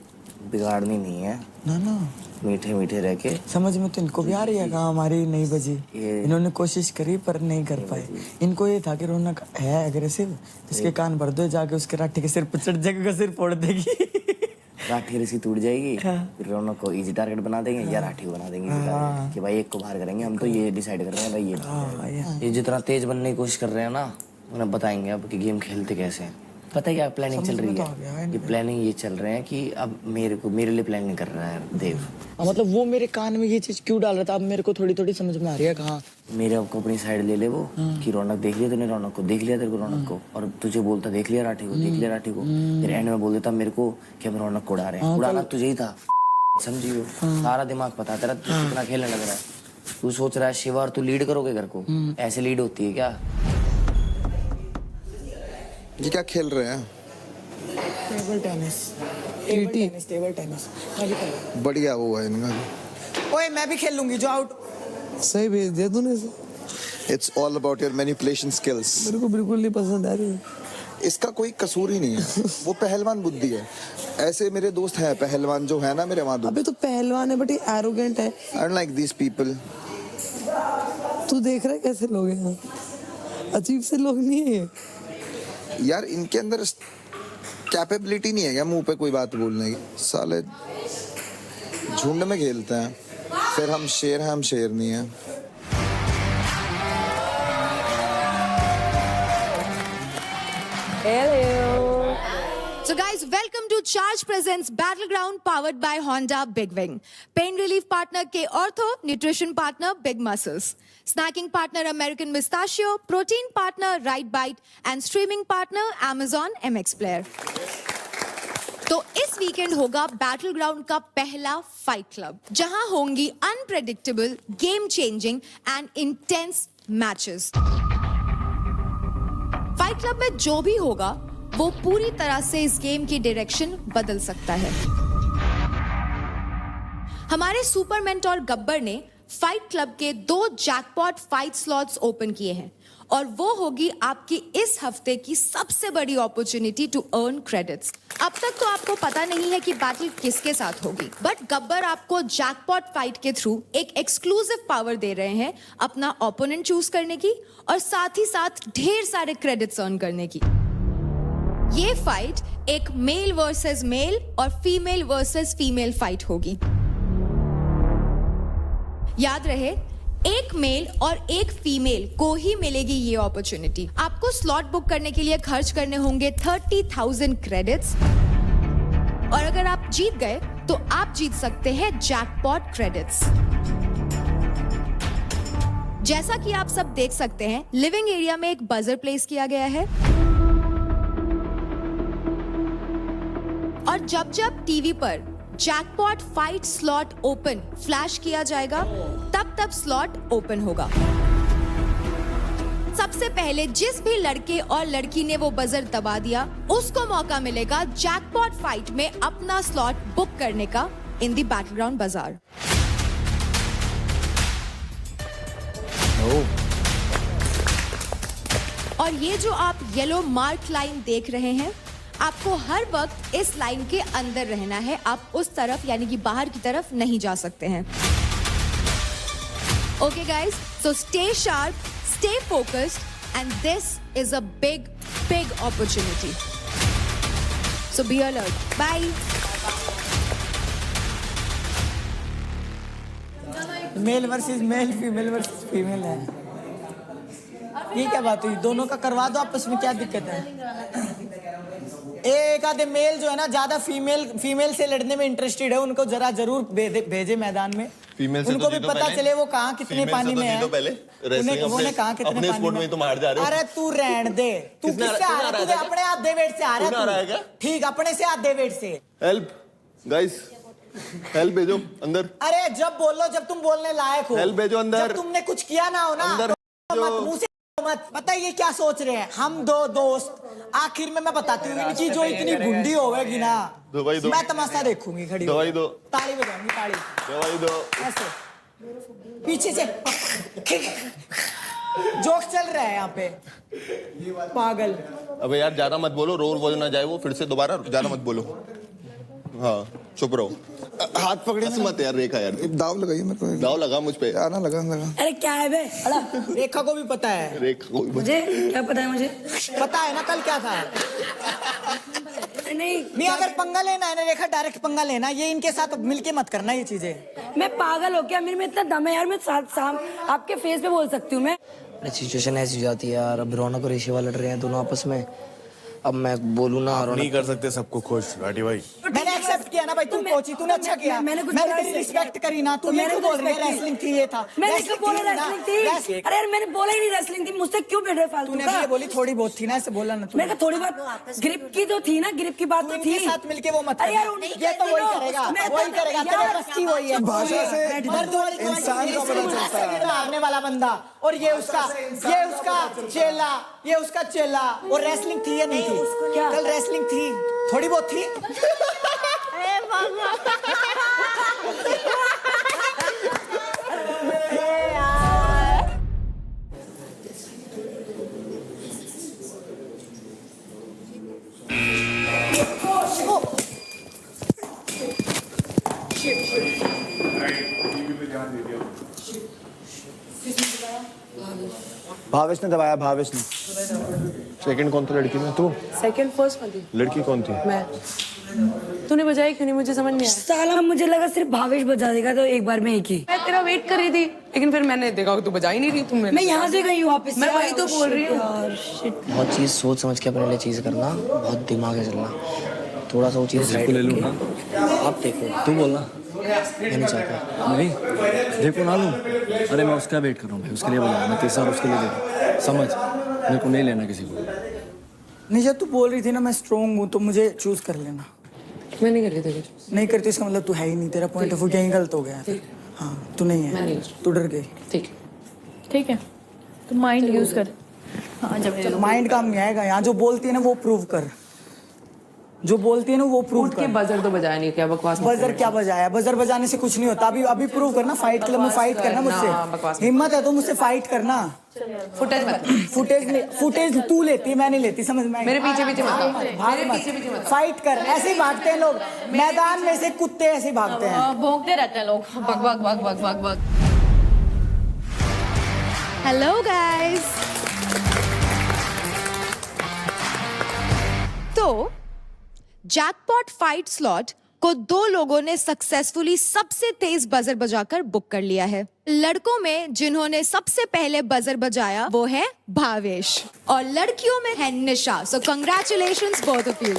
[SPEAKER 7] बिगाड़नी नहीं है
[SPEAKER 14] ना
[SPEAKER 7] मीठे मीठे रह के।
[SPEAKER 14] समझ में तो इनको भी आ रही है कहाँ हमारी नहीं बजी। इन्होंने कोशिश करी पर नहीं कर पाए। इनको ये था कि रौनक है एग्रेसिव, इसके कान भर दो, जाके उसके राठी के सिर पर चढ़ जाएगा, सिर फोड़ देगी।
[SPEAKER 7] राठी रस्सी टूट जाएगी, फिर रौनक को इजी टारगेट बना देंगे या राठी को बना देंगे कि भाई एक को बाहर करेंगे। हम तो ये डिसाइड कर रहे हैं भाई, ये जितना तेज बनने की कोशिश कर रहे हैं ना, उन्हें बताएंगे अब कि गेम खेलते कैसे हैं। पता है क्या प्लानिंग चल रही है? ये प्लानिंग ये चल रहे हैं कि अब मेरे लिए प्लानिंग कर रहा है देव।
[SPEAKER 14] मतलब वो मेरे कान में ये चीज क्यों डाल रहा था, अब मेरे को थोड़ी समझ में आ रही है। कहाँ
[SPEAKER 7] मेरे को अपनी साइड ले ले वो कि रौनक देख लिया तूने, रौनक को देख लिया तेरे को, रौनक को, और तुझे बोलता देख लिया राठी को, देख लिया राठी को, फिर एंड में बोल देता मेरे को कि हम रौनक को उड़ा रहे हैं। उड़ाना तुझे ही था, समझियो। सारा दिमाग पता तेरा, तू कितना खेलने लग रहा है। तू सोच रहा है शिवा और तू लीड करोगे घर को, ऐसे लीड होती है क्या?
[SPEAKER 3] ये क्या खेल रहे हैं?
[SPEAKER 14] Table tennis.
[SPEAKER 3] बढ़िया वो है इनका।
[SPEAKER 14] ओए मैं भी खेल लूंगी, जो आउट।
[SPEAKER 3] सही भेज दिया तूने इसे। It's all about your manipulation skills.
[SPEAKER 14] मेरे को बिल्कुल नहीं पसंद आ रही है।
[SPEAKER 3] इसका कोई कसूर ही नहीं है, वो पहलवान बुद्धि है। ऐसे मेरे दोस्त हैं पहलवान जो है ना मेरे वहाँ।
[SPEAKER 14] अबे तो पहलवान है बट ये एरोगेंट है।
[SPEAKER 3] I don't like these people.
[SPEAKER 14] तू देख रहा है कैसे लोग हैं, अजीब से लोग नहीं है ये।
[SPEAKER 3] यार इनके अंदर कैपेबिलिटी नहीं है क्या मुंह पे कोई बात बोलने की? साले झुंड में खेलते हैं, फिर हम शेर हैं, हम शेर नहीं हैं।
[SPEAKER 1] So guys, welcome to Charge Presents Battleground powered by Honda Big Wing. Pain relief partner K Ortho, nutrition partner Big Muscles, snacking partner American Mustachio, protein partner Right Bite and streaming partner Amazon MX Player. तो इस weekend होगा Battleground का पहला fight club, जहां होंगी unpredictable, game changing and intense matches. Fight club में जो भी होगा वो पूरी तरह से इस गेम की डायरेक्शन बदल सकता है। हमारे सुपर मेंटोर गब्बर ने फाइट क्लब के 2 जैकपॉट फाइट स्लॉट्स ओपन किए हैं और वो होगी आपकी इस हफ्ते की सबसे बड़ी अपॉर्चुनिटी टू अर्न क्रेडिट्स। अब तक तो आपको पता नहीं है कि बैटल किसके साथ होगी, बट गब्बर आपको जैकपॉट फाइट के थ्रू एक एक्सक्लूसिव पावर दे रहे हैं अपना ओपोनेंट चूज करने की और साथ ही साथ ढेर सारे क्रेडिट्स अर्न करने की। ये फाइट एक मेल वर्सेस मेल और फीमेल वर्सेस फीमेल फाइट होगी। याद रहे, एक मेल और एक फीमेल को ही मिलेगी ये अपॉर्चुनिटी। आपको स्लॉट बुक करने के लिए खर्च करने होंगे 30,000 क्रेडिट्स, और अगर आप जीत गए तो आप जीत सकते हैं जैकपॉट क्रेडिट्स। जैसा कि आप सब देख सकते हैं, लिविंग एरिया में एक बजर प्लेस किया गया है, और जब जब टीवी पर jackpot fight slot open flash किया जाएगा, तब तब स्लॉट ओपन होगा। सबसे पहले जिस भी लड़के और लड़की ने वो बजर दबा दिया, उसको मौका मिलेगा जैकपॉट फाइट में अपना स्लॉट बुक करने का इन द बैटलग्राउंड बाजार। और ये जो आप येलो मार्क लाइन देख रहे हैं, आपको हर वक्त इस लाइन के अंदर रहना है। आप उस तरफ यानी कि बाहर की तरफ नहीं जा सकते हैं। Okay guys, so stay sharp, stay focused, and this is a big big opportunity, so be alert. Bye.
[SPEAKER 14] Male versus male, female versus female है। ये क्या बात हुई? दोनों का करवा दो आपस में, क्या दिक्कत है? एक आधे मेल जो है ना ज्यादा फीमेल से लड़ने में इंटरेस्टेड है, उनको जरा जरूर भेजे मैदान में।
[SPEAKER 16] फीमेल से
[SPEAKER 14] उनको
[SPEAKER 16] तो
[SPEAKER 14] भी पता चले वो कहाँ कितने पानी में है। उन्हें कहाँ कितने
[SPEAKER 16] अपने
[SPEAKER 14] पानी
[SPEAKER 16] स्पोर्ट में तुम हार जा रहे हो।
[SPEAKER 14] अरे तू रहने दे, तू किससे आ रहा है? तुझे अपने आधे वेट से आ रहा है। ठीक, अपने से आधे वेट से।
[SPEAKER 16] हेल्प गाइस, हेल्प भेजो अंदर।
[SPEAKER 14] अरे जब बोलो, जब तुम बोलने लायक हो।
[SPEAKER 16] हेल्प भेजो अंदर।
[SPEAKER 14] जब तुमने कुछ किया ना हो ना, मत मुंह से मत। पता है ये क्या सोच रहे हैं? हम दो दोस्त, आखिर में मैं बताती हूँ, इनकी जो इतनी गुंडी होगी ना,
[SPEAKER 16] दवाई दो।
[SPEAKER 14] मैं तमाशा देखूंगी खड़ी।
[SPEAKER 16] दवाई दो।
[SPEAKER 14] ताली बजाऊंगी, ताली।
[SPEAKER 16] दवाई दो।
[SPEAKER 14] ऐसे पीछे से जोक चल रहा है यहाँ पे, पागल।
[SPEAKER 16] अबे यार ज्यादा मत बोलो, रोल बोल ना जाए वो फिर से दोबारा। ज्यादा मत बोलो। हाँ चुप रहो।
[SPEAKER 3] हाथ पकड़े
[SPEAKER 16] मत यार रेखा, यार
[SPEAKER 3] दाव लगाइए मेरे को।
[SPEAKER 16] दाव लगा मुझ पे।
[SPEAKER 3] आना लगा।
[SPEAKER 15] अरे क्या है बे?
[SPEAKER 14] रेखा को भी पता है।
[SPEAKER 16] रेखा को भी
[SPEAKER 15] मुझे क्या पता है? मुझे
[SPEAKER 14] पता है ना कल क्या था। नहीं अगर पंगा लेना है ना रेखा, डायरेक्ट पंगा लेना, ये इनके साथ मिलके मत करना ये चीजें।
[SPEAKER 15] मैं पागल हो क्या? मेरे में इतना दम है यार, मैं साथ आपके फेस पे बोल सकती हूँ मैं।
[SPEAKER 14] सिचुएशन ऐसी हो जाती है यार, अब रौनक और ऋषिवा लड़ रहे हैं दोनों आपस में। अब मैं बोलूँ ना,
[SPEAKER 13] नहीं कर सकते सबको खुश राठी भाई।
[SPEAKER 14] मैंने एक्सेप्ट किया ना भाई, तुम कोची, तूने अच्छा किया। मैंने तेरी रिस्पेक्ट करी ना, तू मेरे को बोल रही है रेसलिंग थी, ये था।
[SPEAKER 15] मैंने क्यों बोला रेसलिंग थी? अरे यार मैंने बोला ही नहीं रेसलिंग थी, मुझसे क्यों बैठ रहे फालतू?
[SPEAKER 14] तूने ये बोली थोड़ी बहुत थी ना, ऐसे बोला ना।
[SPEAKER 15] मैंने थोड़ी बात ग्रिप की तो थी ना, ग्रिप की बात तो थी।
[SPEAKER 14] साथ मिलके वो मत। यार ये तो वही करेगा, वही करेगा, तेरे बस की वही है।
[SPEAKER 3] भाषा से इंसान का पता चलता है।
[SPEAKER 14] मारने वाला बंदा, और ये उसका चेला, ये उसका चेला। और रेसलिंग थी या नहीं थी? कल रेसलिंग थी, थोड़ी बहुत थी।
[SPEAKER 3] भावेश ने दबाया, भावेश ने।
[SPEAKER 16] सेकंड कौन था लड़की में? तू?
[SPEAKER 6] सेकंड फर्स्ट वाली
[SPEAKER 16] लड़की कौन थी?
[SPEAKER 6] मैं। तूने बजाई क्यों नहीं? मुझे समझ नहीं आया।
[SPEAKER 15] साला मुझे लगा सिर्फ भावेश बजा देगा, तो एक बार में एक ही।
[SPEAKER 6] मैं तेरा वेट कर रही थी, लेकिन फिर मैंने देखा कि तू बजा ही नहीं रही। तुम
[SPEAKER 15] मैं यहाँ से गई हूँ वापस।
[SPEAKER 6] मैं वही तो बोल रही हूँ।
[SPEAKER 14] बहुत चीज सोच समझ के अपने लिए चीज करना, बहुत दिमाग से चलना। थोड़ा सा वो चीज
[SPEAKER 12] ले लूँ ना?
[SPEAKER 14] आप देखो,
[SPEAKER 12] तू बोलना।
[SPEAKER 14] मैं नहीं चाहता।
[SPEAKER 12] नहीं देखो ना लूँ। अरे मैं उसका वेट कर रहा हूँ भाई, उसके लिए बोला मैं 30 उसके लिए दे, समझ। मेरे को नहीं लेना किसी को।
[SPEAKER 14] निशा तू बोल रही थी ना मैं स्ट्रॉन्ग हूँ, तो मुझे चूज कर लेना।
[SPEAKER 6] मैं नहीं कर रही थी कुछ।
[SPEAKER 14] नहीं करती इसका मतलब तू है ही नहीं, तेरा पॉइंट ऑफ व्यू कहीं गलत हो गया। हाँ तू नहीं है, तू डर गई।
[SPEAKER 6] ठीक है, तो माइंड यूज कर। हाँ जब
[SPEAKER 14] माइंड काम नहीं आएगा यहाँ। जो बोलती है ना वो प्रूव कर, जो बोलती है ना वो प्रूव कर।
[SPEAKER 6] बजर तो बजाया नहीं, क्या बकवास।
[SPEAKER 14] बजर क्या बजाया? बजर बजाने से कुछ नहीं होता। अभी प्रूव करना, फाइट क्लब में फाइट करना मुझसे। हिम्मत है तो मुझसे फाइट करना। फुटेज तू लेती है, मैं नहीं लेती, समझ में?
[SPEAKER 6] मेरे पीछे मत
[SPEAKER 14] फाइट कर। ऐसे ही भागते हैं लोग मैदान में से, कुत्ते ऐसे ही भागते हैं,
[SPEAKER 6] भौंकते रहते हैं लोग। भग।
[SPEAKER 1] हेलो गाइस, तो जैकपॉट फाइट स्लॉट को 2 लोगों ने सक्सेसफुली सबसे तेज बजर बजाकर बुक कर लिया है। लड़कों में जिन्होंने सबसे पहले बजर बजाया वो है भावेश और लड़कियों में है Nisha. So congratulations both of you.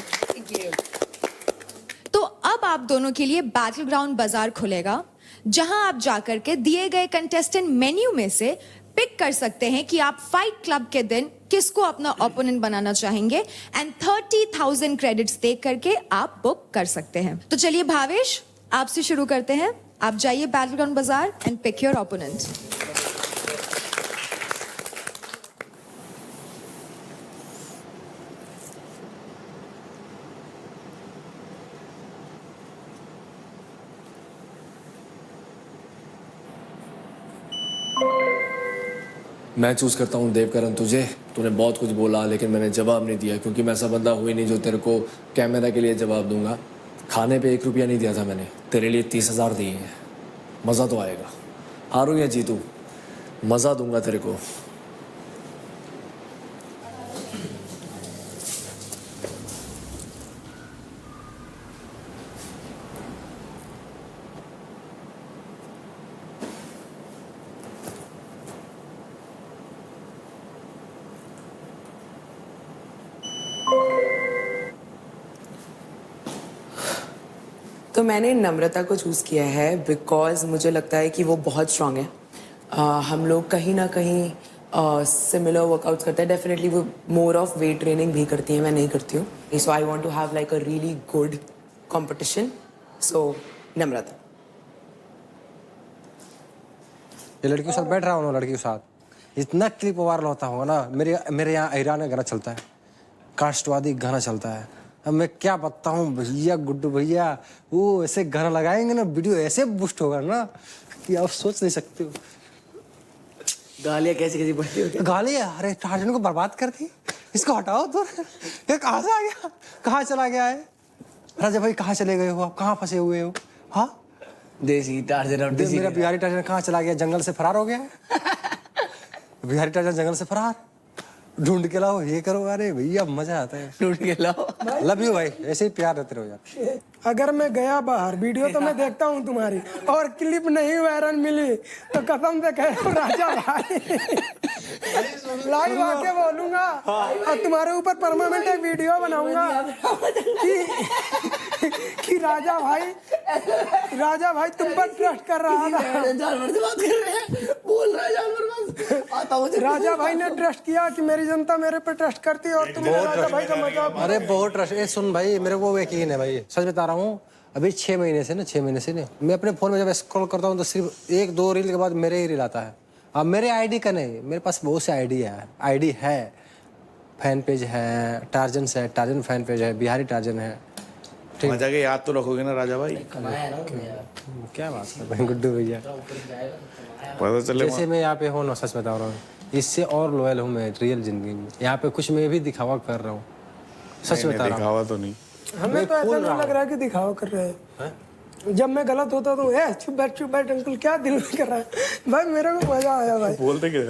[SPEAKER 1] तो अब आप दोनों के लिए बैटल ग्राउंड बाजार खुलेगा, जहां आप जाकर के दिए गए कंटेस्टेंट मेन्यू में से पिक कर सकते हैं कि आप फाइट क्लब के दिन किसको अपना ओपोनेंट बनाना चाहेंगे एंड 30,000 क्रेडिट्स दे करके आप बुक कर सकते हैं। तो चलिए भावेश, आपसे शुरू करते हैं। आप जाइए बैटल ग्राउंड बाजार एंड पिक योर ओपोनेंट।
[SPEAKER 17] मैं चूज करता हूँ देवकरण तुझे। तूने बहुत कुछ बोला लेकिन मैंने जवाब नहीं दिया, क्योंकि मैं ऐसा बंदा हुई नहीं जो तेरे को कैमरा के लिए जवाब दूंगा। खाने पे 1 रुपया नहीं दिया था मैंने, तेरे लिए 30,000 दिए हैं। मज़ा तो आएगा, हारूं या जीतूं मज़ा दूंगा तेरे को।
[SPEAKER 15] तो मैंने नम्रता को चूज़ किया है बिकॉज मुझे लगता है कि वो बहुत स्ट्रांग है। हम लोग कहीं ना कहीं सिमिलर वर्कआउट्स करते हैं। डेफिनेटली वो मोर ऑफ वेट ट्रेनिंग भी करती है, मैं नहीं करती हूँ। So I want to have like a really good competition. So Namrata.
[SPEAKER 4] ये लड़की के साथ बैठ रहा हूँ ना, लड़की के साथ इतना क्लिप वायरल होता होगा ना। मेरे यहाँ ईरान का गाना चलता है, कास्टवादी गाना चलता है। अब मैं क्या बताऊं भैया, गुड्डू भैया वो ऐसे गाना लगाएंगे ना, वीडियो ऐसे बूस्ट होगा ना कि आप सोच नहीं सकते हो।
[SPEAKER 14] गालियाँ कैसी कैसी बढ़ती होती है।
[SPEAKER 4] गालियाँ, अरे टार्जन को बर्बाद कर दी, इसको हटाओ तो। ये कहाँ से आ गया, कहाँ चला गया है? राजा भाई कहाँ चले गए हो आप, कहाँ फंसे हुए हो? हाँ
[SPEAKER 14] देसी टार्जन और देसी
[SPEAKER 4] मेरा बिहारी टार्जन कहाँ चला गया? जंगल से फरार हो गया है। बिहारी टार्जन जंगल से फरार, ढूंढ के लाओ, ये करो। अरे भैया मजा आता है,
[SPEAKER 14] ढूंढ के लाओ।
[SPEAKER 4] लव यू भाई, ऐसे ही प्यार रहते रहो यार।
[SPEAKER 11] अगर मैं गया बाहर, वीडियो तो मैं देखता हूँ तुम्हारी, और क्लिप नहीं वायरल मिली तो कसम से कह रहा हूं राजा भाई लाइव आके बोलूंगा और तुम्हारे ऊपर परमानेंट एक वीडियो बनाऊंगा कि राजा भाई तुम पर ट्रस्ट कर रहा था।
[SPEAKER 14] जानवर से बात कर रहे हैं, बोल रहा है जानवर बस आता हूँ।
[SPEAKER 11] राजा भाई ने ट्रस्ट किया कि मेरी जनता मेरे पे ट्रस्ट करती है और तुमने राजा भाई का मजाक।
[SPEAKER 4] अरे बहुत ट्रस्ट। ए सुन भाई, मेरे को यकीन है भाई, सच बता रहा हूँ। अभी 6 महीने से ना मैं अपने फोन में जब स्क्रॉल करता हूँ तो सिर्फ 1-2 रील के बाद मेरे ही रील आता है। अब मेरे आईडी का नहीं, मेरे पास बहुत से आईडी है। फैन पेज है, टार्जन फैन पेज है, बिहारी टार्जन है।
[SPEAKER 13] मजा के याद तो रखोगे ना राजा भाई?
[SPEAKER 4] क्या बात है भाई गुड्डू भैया,
[SPEAKER 13] पता चले
[SPEAKER 4] जैसे मैं यहाँ पे हूँ ना, सच बता रहा हूँ, इससे और लॉयल हूँ मैं रियल जिंदगी में। यहाँ पे कुछ मैं भी दिखावा कर रहा हूँ, सच बता रहा हूँ।
[SPEAKER 13] दिखावा तो नहीं,
[SPEAKER 11] हमें तो ऐसा नहीं लग रहा है कि दिखावा कर रहे हैं। जब मैं गलत होता तो चुप बैठ अंकल, क्या दिल में कर रहा है भाई? मेरे को मजा आया भाई।
[SPEAKER 13] बोलते क्या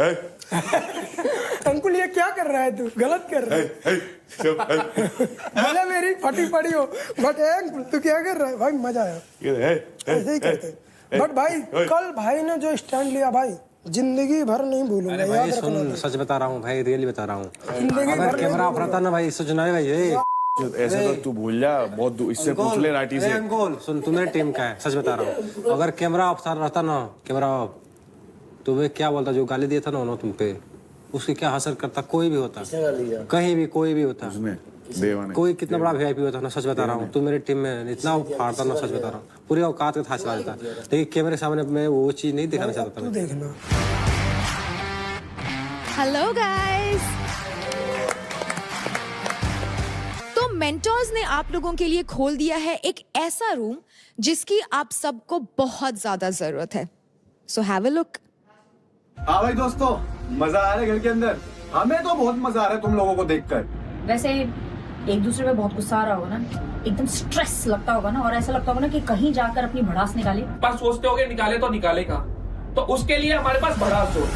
[SPEAKER 11] अंकुल ये क्या कर रहा है, तू गलत कर रहा है। भले मेरी फटी पड़ी हो, बट अंकुल तू क्या कर रहा है भाई? मजा आया, ऐसे ही करते। बट भाई कल भाई ने जो स्टैंड लिया भाई, जिंदगी भर नहीं भूलूंगा। याद रखना।
[SPEAKER 4] सच बता रहा हूँ भाई, रियली बता रहा हूँ। अगर कैमरा ऑफ रहता ना भाई, सोचना है भाई
[SPEAKER 13] ऐसे तो तू भूल जा, बहुत इससे पूछ ले राठी से।
[SPEAKER 4] अंकुल सुन, तू मेरे टीम का है, सच बता रहा हूँ। अगर कैमरा ऑफ रहता ना, कैमरा ऑफ, तो मैं क्या बोलता, जो गाली दिया था ना तुम पे, उसकी क्या हासिल करता? कोई भी होता, कहीं भी कोई भी होता, कोई कितना बड़ा वीआईपी होता ना, सच बता रहा हूँ। तू मेरे टीम में इतना फाड़ता ना, सच बता रहा हूँ, पूरी औकात के था चला देता। लेकिन कैमरे के सामने मैं वो चीज नहीं दिखाना चाहता था।
[SPEAKER 11] देखना।
[SPEAKER 1] हेलो गाइस, तो मेंटोर्स ने आप लोगों के लिए खोल दिया है एक ऐसा रूम जिसकी आप सबको बहुत ज्यादा जरूरत है। So have a look.
[SPEAKER 5] हाँ भाई दोस्तों, मजा आ रहा है घर के अंदर? हमें तो बहुत मजा आ रहा है तुम लोगों को देखकर।
[SPEAKER 18] वैसे एक दूसरे पे बहुत गुस्सा आ रहा होगा ना, एकदम स्ट्रेस लगता होगा ना, और ऐसा लगता होगा ना कि कहीं जाकर अपनी भड़ास निकाले।
[SPEAKER 10] पर सोचते होगे निकाले तो निकालेगा, तो उसके लिए हमारे पास भड़ास हो।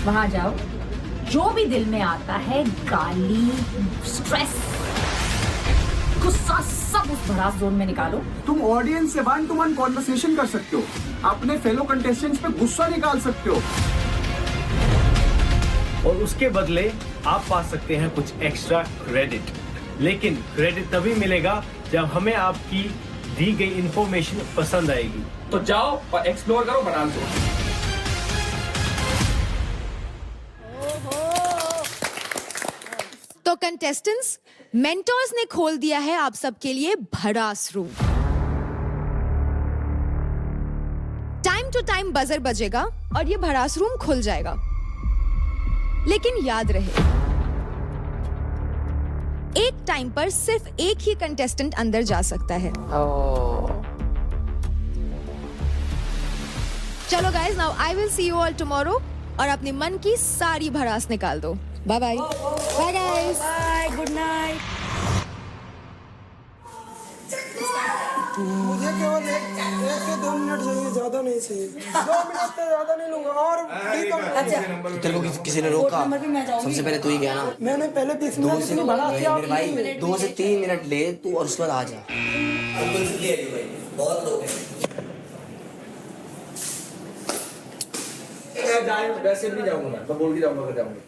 [SPEAKER 18] वहां जाओ, जो भी दिल में आता है, गाली, स्ट्रेस, गुस्सा, सब उस भड़ास जोन में निकालो।
[SPEAKER 11] तुम ऑडियंस से 1-to-1 कॉन्वर्सेशन कर सकते हो, अपने फेलो कंटेस्टेंट्स पे गुस्सा निकाल सकते हो,
[SPEAKER 8] और उसके बदले आप पा सकते हैं कुछ एक्स्ट्रा क्रेडिट। लेकिन क्रेडिट तभी मिलेगा जब हमें आपकी दी गई इंफॉर्मेशन पसंद आएगी।
[SPEAKER 13] तो जाओ और एक्सप्लोर करो, बना दो।
[SPEAKER 1] तो कंटेस्टेंट्स, मेंटर्स ने खोल दिया है आप सबके लिए भड़ास room. Time to time buzzer बजेगा और ये भड़ास रूम खुल जाएगा। लेकिन याद रहे, एक टाइम पर सिर्फ एक ही कंटेस्टेंट अंदर जा सकता है। चलो guys, now I will see you all tomorrow और अपने मन की सारी भड़ास निकाल दो। Bye bye. Bye guys.
[SPEAKER 18] Bye, good night.
[SPEAKER 14] मुझे केवल 1 से 2 मिनट चाहिए, ज्यादा नहीं चाहिए। 2 मिनट से ज्यादा नहीं लूंगा। और
[SPEAKER 5] अच्छा, तेरे को किसी ने रोका? सबसे पहले तू ही गया ना।
[SPEAKER 14] मैंने पहले 20 मिनट से
[SPEAKER 5] मेरे भाई 2 से 3 मिनट ले तू और उसके बाद आ जा। बहुत लोग हैं। वैसे भी जाऊंगा मैं बोल के जाऊंगा, फिर जाऊंगा।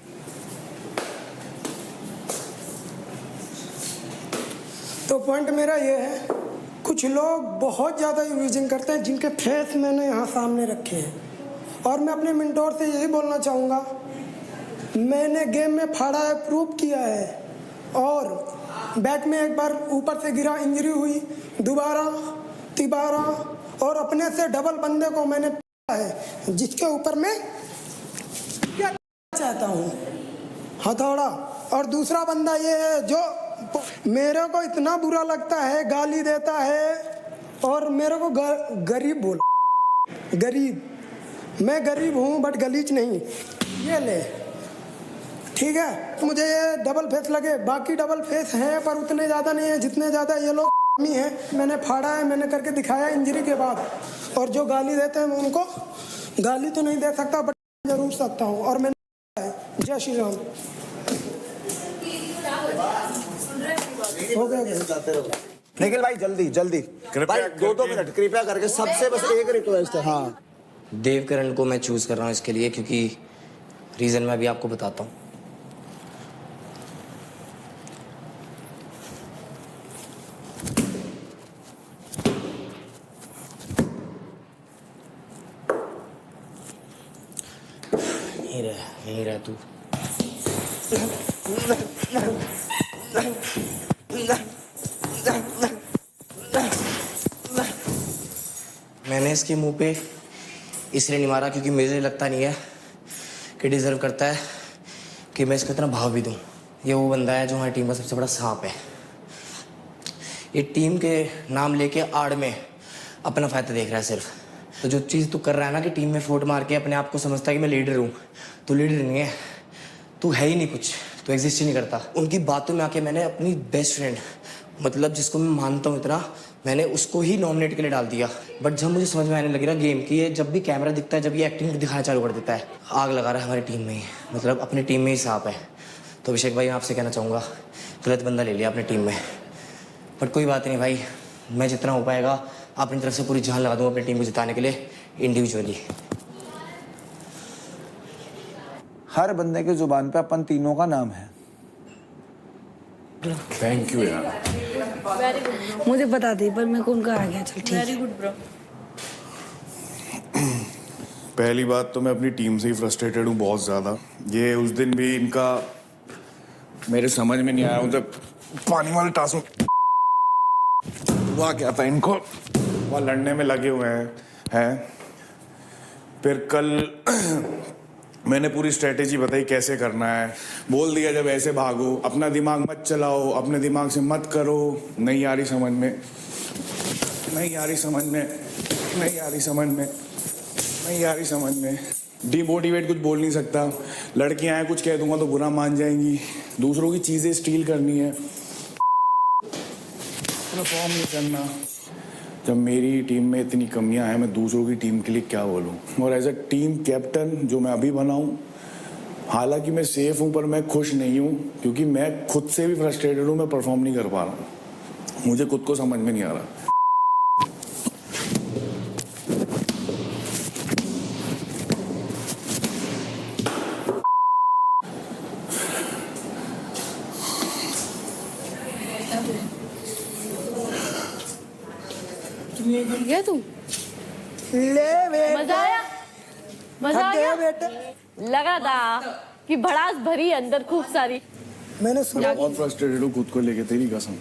[SPEAKER 14] तो पॉइंट मेरा ये है, कुछ लोग बहुत ज़्यादा यूजिंग करते हैं जिनके फेस मैंने यहाँ सामने रखे हैं, और मैं अपने मेंटोर से यही बोलना चाहूँगा, मैंने गेम में फाड़ा है, प्रूव किया है, और बैक में एक बार ऊपर से गिरा, इंजरी हुई, दोबारा तिबारा, और अपने से डबल बंदे को मैंने है जिसके ऊपर मैं क्या चाहता हूँ, हथौड़ा। और दूसरा बंदा ये है जो मेरे को इतना बुरा लगता है, गाली देता है और मेरे को गरीब बोला। गरीब, मैं गरीब हूँ बट गलीच नहीं। ये ले, ठीक है। मुझे ये डबल फेस लगे, बाकी डबल फेस हैं पर उतने ज़्यादा नहीं है जितने ज़्यादा ये लोग हैं। मैंने फाड़ा है, मैंने करके दिखाया इंजरी के बाद। और जो गाली देते हैं मैं उनको गाली तो नहीं दे सकता बट जरूर सकता हूँ। और मैंने जय श्री राम। हो गया।
[SPEAKER 3] निखिल भाई जल्दी जल्दी भाई 2-2 मिनट कृपया करके, सबसे बस एक रिक्वेस्ट है। हाँ,
[SPEAKER 5] देवकरण को मैं चूज कर रहा हूँ इसके लिए, क्योंकि रीजन मैं अभी आपको बताता हूँ। यहीं रह तू। मैंने इसके मुंह पे इसलिए नहीं मारा क्योंकि मुझे लगता नहीं है कि डिजर्व करता है कि मैं इसको इतना भाव भी दूं। ये वो बंदा है जो हमारी टीम का सबसे बड़ा सांप है। ये टीम के नाम लेके आड़ में अपना फायदा देख रहा है सिर्फ। तो जो चीज़ तू कर रहा है ना कि टीम में फोट मार के अपने आप को समझता है कि मैं लीडर हूँ, तू लीडर नहीं है, तू है ही नहीं कुछ, तू एग्जिस्ट ही नहीं करता। उनकी बातों में आके मैंने अपनी बेस्ट फ्रेंड, मतलब जिसको मैं मानता हूँ इतना, मैंने उसको ही नॉमिनेट के लिए डाल दिया। बट जब मुझे समझ में आने लगी ना गेम की, ये जब भी कैमरा दिखता है, जब ये एक्टिंग दिखाना चालू कर देता है, आग लगा रहा है हमारी टीम में ही, मतलब अपनी टीम में ही सांप है। तो अभिषेक भाई मैं आपसे कहना चाहूँगा, गलत बंदा ले लिया अपनी टीम में। बट कोई बात नहीं भाई, मैं जितना हो पाएगा अपनी तरफ से पूरी जान लगा दूंगा अपनी टीम को जिताने के लिए इंडिविजुअली।
[SPEAKER 2] हर बंदे की जुबान पे अपन तीनों का नाम है।
[SPEAKER 13] थैंक यू यार।
[SPEAKER 18] मुझे बता दी पर मेरे को उनका आ गया। चल ठीक है। Very good bro.
[SPEAKER 13] पहली बात तो मैं अपनी टीम से ही फ्रस्ट्रेटेड हूँ बहुत ज़्यादा। ये उस दिन भी इनका मेरे समझ में नहीं आया, मुझे पानी वाले टासों हुआ क्या था, इनको वहाँ लड़ने में लगे हुए हैं। फिर कल मैंने पूरी स्ट्रेटेजी बताई कैसे करना है, बोल दिया जब ऐसे भागो, अपना दिमाग मत चलाओ, अपने दिमाग से मत करो। नहीं आ रही समझ में, नहीं आ रही समझ में, नहीं आ रही समझ में, नहीं आ रही समझ में। डिमोटिवेट कुछ बोल नहीं सकता, लड़कियां हैं कुछ कह दूंगा तो बुरा मान जाएंगी, दूसरों की चीजें स्टील करनी है, परफॉर्म नहीं करना। जब मेरी टीम में इतनी कमियां हैं, मैं दूसरों की टीम के लिए क्या बोलूं। और एज अ टीम कैप्टन जो मैं अभी बना हूं, हालांकि मैं सेफ हूं पर मैं खुश नहीं हूं क्योंकि मैं खुद से भी फ्रस्ट्रेटेड हूं। मैं परफॉर्म नहीं कर पा रहा हूं, मुझे खुद को समझ में नहीं आ रहा।
[SPEAKER 9] गिर गया तू?
[SPEAKER 11] ले बेटा
[SPEAKER 6] मजा आया? मजा आ
[SPEAKER 11] थक गया
[SPEAKER 6] गया?
[SPEAKER 11] बेटा।
[SPEAKER 6] लगा था कि भड़ास भरी अंदर खूब सारी।
[SPEAKER 11] मैंने सुना
[SPEAKER 13] बहुत फ्रस्ट्रेटेड हूं खुद को लेके, तेरी कसम।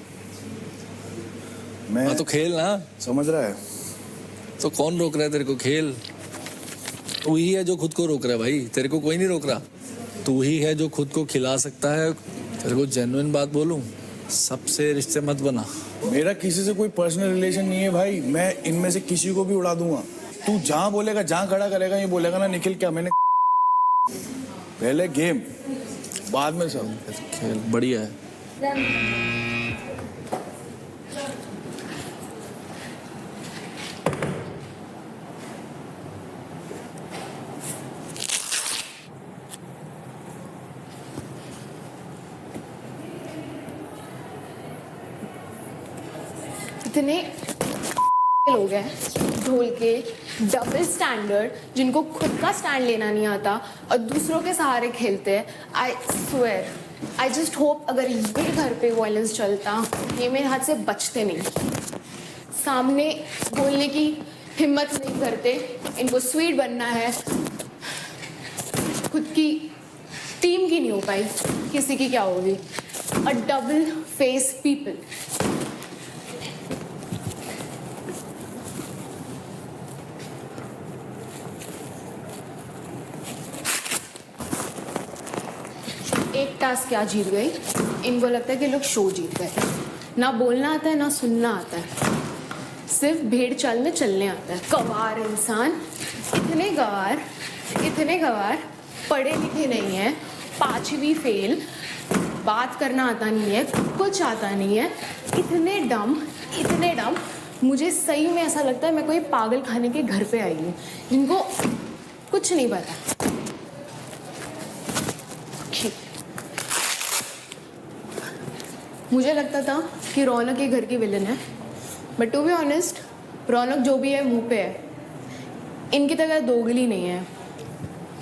[SPEAKER 13] मैं
[SPEAKER 17] तो खेल ना।
[SPEAKER 13] समझ रहा है
[SPEAKER 17] तो कौन रोक रहा है तेरे को? खेल। तू ही है जो खुद को रोक रहा है भाई, तेरे को कोई नहीं रोक रहा। तू ही है जो खुद को खिला सकता है। तेरे को जेन्युइन बात बोलूं, सबसे रिश्ते मत बना।
[SPEAKER 13] मेरा किसी से कोई पर्सनल रिलेशन नहीं है भाई। मैं इनमें से किसी को भी उड़ा दूंगा। तू जहां बोलेगा, जहां खड़ा करेगा, ये बोलेगा ना निखिल क्या मैंने। पहले गेम, बाद में सब
[SPEAKER 17] खेल। बढ़िया है।
[SPEAKER 9] इतने लोग हैं ढोल के डबल स्टैंडर्ड, जिनको खुद का स्टैंड लेना नहीं आता और दूसरों के सहारे खेलते हैं। I swear, I just hope अगर ये घर पे वायलेंस चलता, ये मेरे हाथ से बचते नहीं। सामने बोलने की हिम्मत नहीं करते, इनको स्वीट बनना है, खुद की टीम की नहीं हो पाई, किसी की क्या होगी। अ डबल फेस पीपल। एक टास्क क्या जीत गई, इनको लगता है कि लोग शो जीत गए। ना बोलना आता है ना सुनना आता है, सिर्फ भेड़ चाल में चलने आता है। गवार इंसान, इतने गवार पढ़े लिखे नहीं है, 5वीं फेल, बात करना आता नहीं है, कुछ आता नहीं है, इतने डम। मुझे सही में ऐसा लगता है मैं कोई पागल खाने के घर पे आई हूँ, जिनको कुछ नहीं पता। मुझे लगता था कि रौनक ये घर की विलन है, बट टू बी ऑनेस्ट रौनक जो भी है मुंह पे है, इनकी तरह दोगली नहीं है।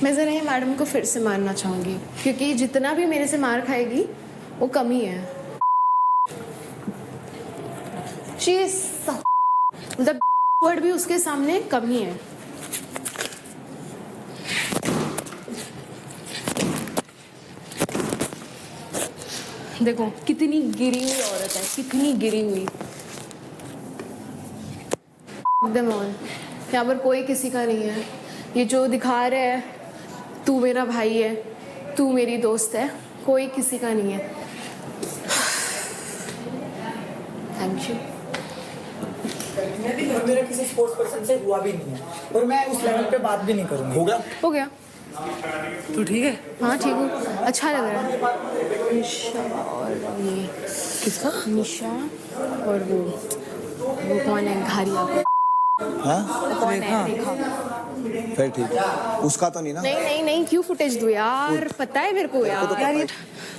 [SPEAKER 9] मैं ज़रा ये मैडम को फिर से मारना चाहूँगी, क्योंकि जितना भी मेरे से मार खाएगी वो कम ही है। मतलब वर्ड भी उसके सामने कम ही है। देखो कितनी गिरी हुई औरत है, कितनी गिरी हुई। एकदम ऑन, यहाँ पर कोई किसी का नहीं है। ये जो दिखा रहे हैं तू मेरा भाई है, तू मेरी दोस्त है, कोई किसी का नहीं है। Thank you.
[SPEAKER 11] मेरा किसी स्पोर्ट्स पर्सन से हुआ भी नहीं है और मैं उस लेवल पे बात भी नहीं करूँगा।
[SPEAKER 9] हो गया।
[SPEAKER 11] तू ठीक है?
[SPEAKER 9] हाँ ठीक हूँ, अच्छा लग रहा है। निशा और ये किसका? निशा और वो कौन है? घारिया।
[SPEAKER 3] हाँ
[SPEAKER 9] कौन है? रेखा।
[SPEAKER 3] फिर ठीक है, उसका तो नहीं ना?
[SPEAKER 9] नहीं, क्यों फुटेज दूँ यार, पता है मेरे को यार।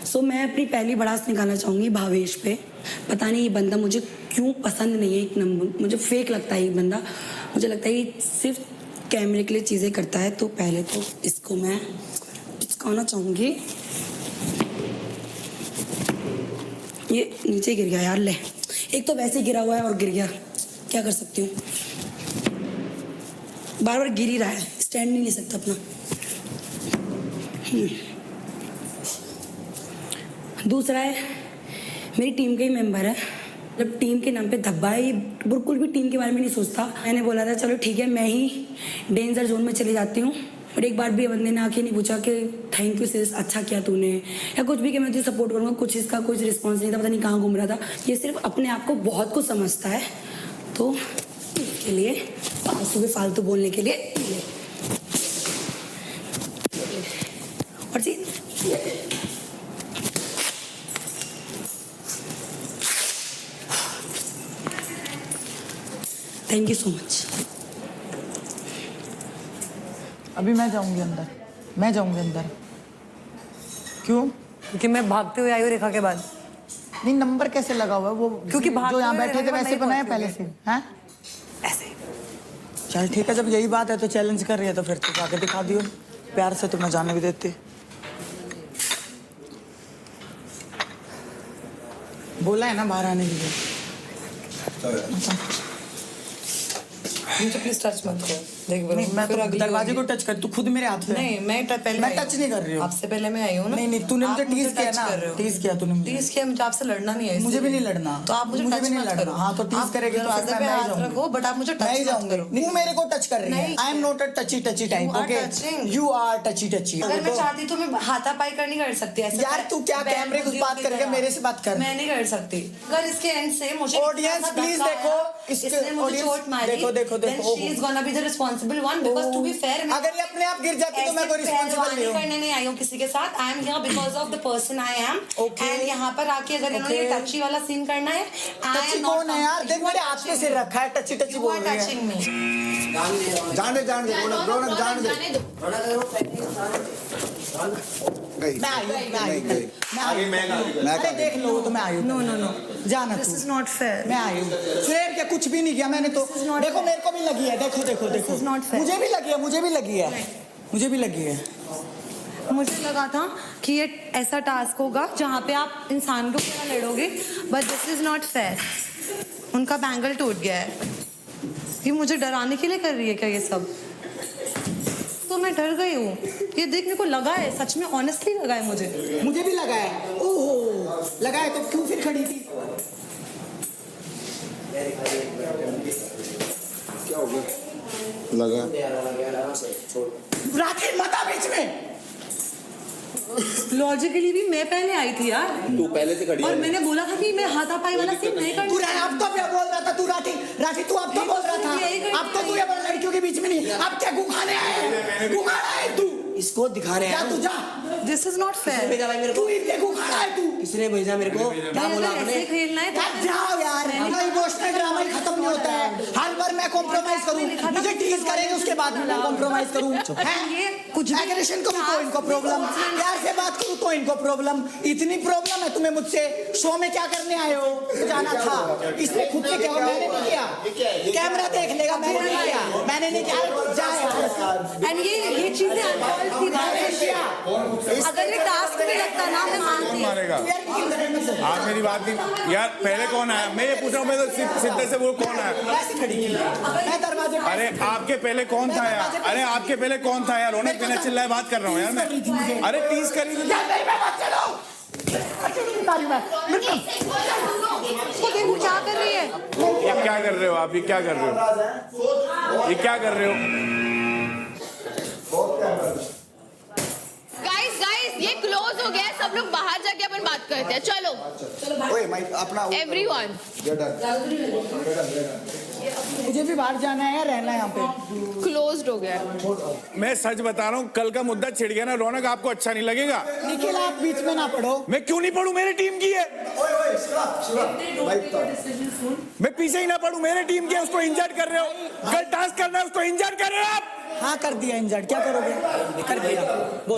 [SPEAKER 19] सो मैं अपनी पहली भड़ास निकालना चाहूँगी भावेश पे। पता नहीं ये बंदा मुझे क्यों पसंद नहीं है। एक नंबर मुझे फेक लगता है ये बंदा। मुझे लगता है ये सिर्फ कैमरे के लिए चीज़ें करता है। तो पहले तो इसको मैं चिपकाना चाहूँगी। ये नीचे गिर गया यार, ले। एक तो वैसे गिरा हुआ है और गिर गया, क्या कर सकती हूँ। बार बार गिर ही रहा है, स्टैंड नहीं ले सकता अपना। दूसरा है मेरी टीम का ही मेंबर है, जब टीम के नाम पे धब्बा है। ये बिल्कुल भी टीम के बारे में नहीं सोचता। मैंने बोला था चलो ठीक है मैं ही डेंजर जोन में चली जाती हूँ, और एक बार भी बंदे ने आके नहीं पूछा कि थैंक यू सिस, अच्छा किया तूने, या कुछ भी कि मैं तुझे सपोर्ट करूँगा। कुछ इसका कुछ रिस्पॉन्स नहीं था, पता नहीं कहाँ घूम रहा था। ये सिर्फ अपने आप को बहुत कुछ समझता है, तो इसके लिए फालतू बोलने के लिए। और जी थैंक यू सो मच।
[SPEAKER 11] अभी मैं जाऊंगी अंदर।
[SPEAKER 14] क्यों?
[SPEAKER 19] क्योंकि मैं भागते हुए आई हूँ रेखा के बाद।
[SPEAKER 14] नहीं, नंबर कैसे लगा हुआ है वो?
[SPEAKER 19] क्योंकि
[SPEAKER 14] जो यहाँ बैठे थे वैसे बनाया पहले से, हैं?
[SPEAKER 19] ऐसे।
[SPEAKER 14] चल ठीक है, जब यही बात है तो चैलेंज कर रही है तो फिर तो जाके दिखा दियो प्यार से, तो मैं जाने भी देती। बोला है ना बाहर आने के लिए।
[SPEAKER 19] मुझे प्लीज टच मत कर। देख
[SPEAKER 14] नहीं, मैं तो दरवाजे को टच कर, तू खुद मेरे हाथ में।
[SPEAKER 19] नहीं, मैं
[SPEAKER 14] टच नहीं कर रही हूँ।
[SPEAKER 19] आपसे पहले मैं आई हूँ ना।
[SPEAKER 14] नहीं, तूने मुझे टीज किया ना, टीज किया तूने मुझे।
[SPEAKER 19] टीज किया, मुझे आपसे लड़ना नहीं है।
[SPEAKER 14] मुझे भी नहीं लड़ना,
[SPEAKER 19] तो आप मुझे टच मत करो।
[SPEAKER 14] हाँ, तो टीज करेगी तो
[SPEAKER 19] दरवाजे पे हाथ रखो, बट आप मुझे टच मत करो।
[SPEAKER 14] तू मेरे को टच कर रही है। I am not a touchy type, okay? You are touchy.
[SPEAKER 19] अगर मैं चाहती तो मैं हाथापाई कर नहीं कर सकती ऐसे।
[SPEAKER 14] यार तू क्या कैमरे की बात करके मेरे से बात कर।
[SPEAKER 19] मैं नहीं कर सकती। अगर इसके एंड से मुझे
[SPEAKER 14] ऑडियंस प्लीज देखो,
[SPEAKER 19] इसने मुझे चोट मारी।
[SPEAKER 14] देखो।
[SPEAKER 19] She is gonna be the responsible one, because to be fair,
[SPEAKER 14] अगर ये अपने आप गिर जाती तो मैं कोई रिस्पांसिबल नहीं हूं।
[SPEAKER 19] करने नहीं आई हूं किसी के साथ। I am here because of the person I am. And यहाँ पर आके अगर इन्होंने टची वाला सीन करना है,
[SPEAKER 14] टची कौन है यार? देख मेरे हाथ पे सिर रखा है, टची बोल रही है।
[SPEAKER 19] टचिंग मी।
[SPEAKER 3] जान दे रौनक जान दे।
[SPEAKER 14] मैं देख लो तो मैं आई हूँ।
[SPEAKER 19] नो
[SPEAKER 14] जाना,
[SPEAKER 19] दिस इज नॉट फेयर।
[SPEAKER 14] मैं आई हूँ। फेयर क्या, कुछ भी नहीं किया मैंने तो। देखो मेरे को भी लगी है, देखो। मुझे भी लगी है।
[SPEAKER 19] मुझे लगा था कि ये ऐसा टास्क होगा जहाँ पे आप इंसान के ऊपर लड़ोगे, but this is not fair. उनका बैंगल टूट गया है। ये मुझे डराने के लिए कर रही है क्या ये सब? तो मैं डर गई हूँ। ये देखने को लगा है, सच में ऑनेस्टली लगा है मुझे
[SPEAKER 14] भी लगा है। ओहो, लगा है तो क्यों फिर खड़ी थी?
[SPEAKER 3] क्या हो गया? लगा
[SPEAKER 14] राखी मत आ बीच में।
[SPEAKER 19] लॉजिकली भी मैं पहले आई थी यार।
[SPEAKER 16] तू पहले से खड़ी है।
[SPEAKER 19] और मैंने बोला था कि मैं हाथापाई वाला सीन नहीं
[SPEAKER 14] तू
[SPEAKER 19] करना।
[SPEAKER 14] अब तो क्या बोल रहा था तू? राखी तू अब तो बोल रहा था। अब तो तू ये लड़कियों के बीच में नहीं। अब क्या गुखाने आए तू?
[SPEAKER 5] इसको दिखाने
[SPEAKER 14] जा तू जा।
[SPEAKER 19] This is not fair.
[SPEAKER 5] भेजा भाई मेरे को?
[SPEAKER 14] तू इतने गुखाना है तू?
[SPEAKER 5] किसने भेजा मेरे को? क्या बोला आपने?
[SPEAKER 19] खेलना है तो
[SPEAKER 14] जाओ यार, अपना इमोशनल ड्रामा ही खत्म नहीं होता है। हर बार मैं कॉम्प्रोमाइज करूं, मुझे टीज करेंगे उसके बाद मैं कॉम्प्रोमाइज करूं।
[SPEAKER 19] ये कुछ भी
[SPEAKER 14] एग्रेशन करूं तो इनको प्रॉब्लम, प्यार से बात करूं तो इनको प्रॉब्लम। इतनी प्रॉब्लम है तुम्हें मुझसे। शो में क्या करने आए हो? जाना था। इसने खुद से क्या, मैंने नहीं किया। कैमरा देख लेगा, मैंने नहीं किया। जा यार।
[SPEAKER 19] एंड ये चीजें अगर ये टास्क में लगता ना, मैं मानती।
[SPEAKER 13] आप मेरी बात नहीं यार। पहले कौन आया? मैं ये पूछ रहा हूँ। मैं तो सिद्धे से बोल कौन आया?
[SPEAKER 14] मैं दरवाजे।
[SPEAKER 13] अरे आपके पहले कौन था यार? अरे आपके पहले कौन था यार? रौनक बिना चिल्लाए बात कर रहा हूँ यार मैं। अरे टीज करी थी।
[SPEAKER 19] क्या कर रही है?
[SPEAKER 13] ये क्या कर रहे हो आप? ये क्या कर रहे हो? ये क्या कर रहे हो?
[SPEAKER 9] गाइस ये क्लोज हो गया है। सब लोग बाहर जाके अपन बात करते हैं। चलो
[SPEAKER 3] ओए माइक अपना
[SPEAKER 9] एवरीवन।
[SPEAKER 14] मुझे भी बाहर जाना है, रहना है यहाँ पे।
[SPEAKER 9] क्लोज्ड हो गया है।
[SPEAKER 13] मैं सच बता रहा हूँ, कल का मुद्दा छिड़ गया ना रौनक, आपको अच्छा नहीं लगेगा।
[SPEAKER 14] निखिल आप बीच में ना पढ़ो।
[SPEAKER 13] मैं क्यों नहीं पढ़ूं? मेरी टीम की है। मैं पीछे ही ना पढ़ूं, मेरी टीम की है। उसको इंजर्ड कर रहे हो। कल टास्क करना है, उसको इंजर्ड कर रहे हो आप।
[SPEAKER 14] हाँ कर दिया इंजर्ड, क्या करोगे? कर दिया।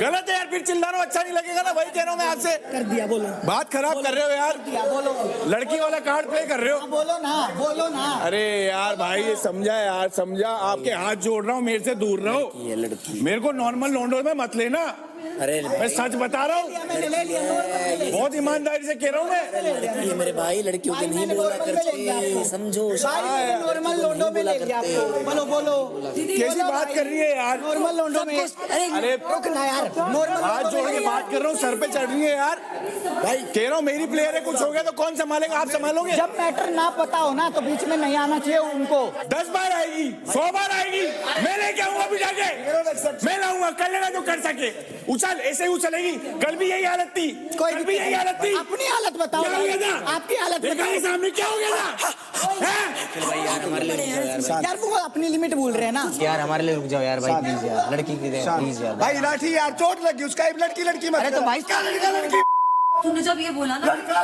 [SPEAKER 13] गलत है यार, फिर चिल्लाना अच्छा नहीं लगेगा ना। वही कह रहा हूँ मैं आपसे।
[SPEAKER 14] कर दिया, बोलो।
[SPEAKER 13] बात खराब कर रहे हो यार।
[SPEAKER 14] बोलो।
[SPEAKER 13] लड़की वाला कार्ड प्ले कर रहे हो।
[SPEAKER 14] बोलो ना।
[SPEAKER 13] अरे यार भाई ये समझा यार, समझा। आपके हाथ जोड़ रहा हूँ, मेरे से दूर रहो। मेरे को नॉर्मल लोंडो में मत लेना।
[SPEAKER 5] अरे
[SPEAKER 13] मैं सच बता रहा हूँ, बहुत ईमानदारी से कह रहा हूँ मैं।
[SPEAKER 5] लड़की है मेरे भाई, लड़कियों के नहीं बोला करते, समझो।
[SPEAKER 14] नॉर्मल लोंडो में ले लिया आपको। बोलो
[SPEAKER 13] कैसी बात कर रही है यार?
[SPEAKER 14] नॉर्मल लोंडो में।
[SPEAKER 13] अरे
[SPEAKER 14] रुकना यार, नॉर्मल
[SPEAKER 13] हाथ जोड़ के बात कर रहा हूँ, सर पे चढ़ रही है यार। भाई कह रहा हूँ मेरी प्लेयर है, कुछ हो गया तो कौन संभालेगा? आप संभालोगे?
[SPEAKER 14] जब मैटर ना पता हो ना तो बीच में नहीं आना चाहिए उनको।
[SPEAKER 13] 10 बार आएगी, 100 बार आएगी, मैं लेके आऊंगा अभी जाके। मैं लाऊंगा, कर लेना जो कर सके। उछल, ऐसे ही उछलेगी। कल भी यही हालत थी, कल भी यही हालत थी।
[SPEAKER 14] अपनी हालत बताओ।
[SPEAKER 13] क्या हो गया था?
[SPEAKER 14] आपकी हालत
[SPEAKER 13] बताओ सामने, क्या हो गया था?
[SPEAKER 14] यार वो अपनी लिमिट भूल रहे हैं ना
[SPEAKER 5] यार। हमारे लिए रुक जाओ यार भाई, प्लीज यार। लड़की की प्लीज यार
[SPEAKER 3] भाई लाठी यार, चोट लगी उसका। लड़की मत।
[SPEAKER 5] अरे तो भाई
[SPEAKER 13] क्या लड़का लड़की?
[SPEAKER 19] तूने जब ये बोला ना
[SPEAKER 13] लड़का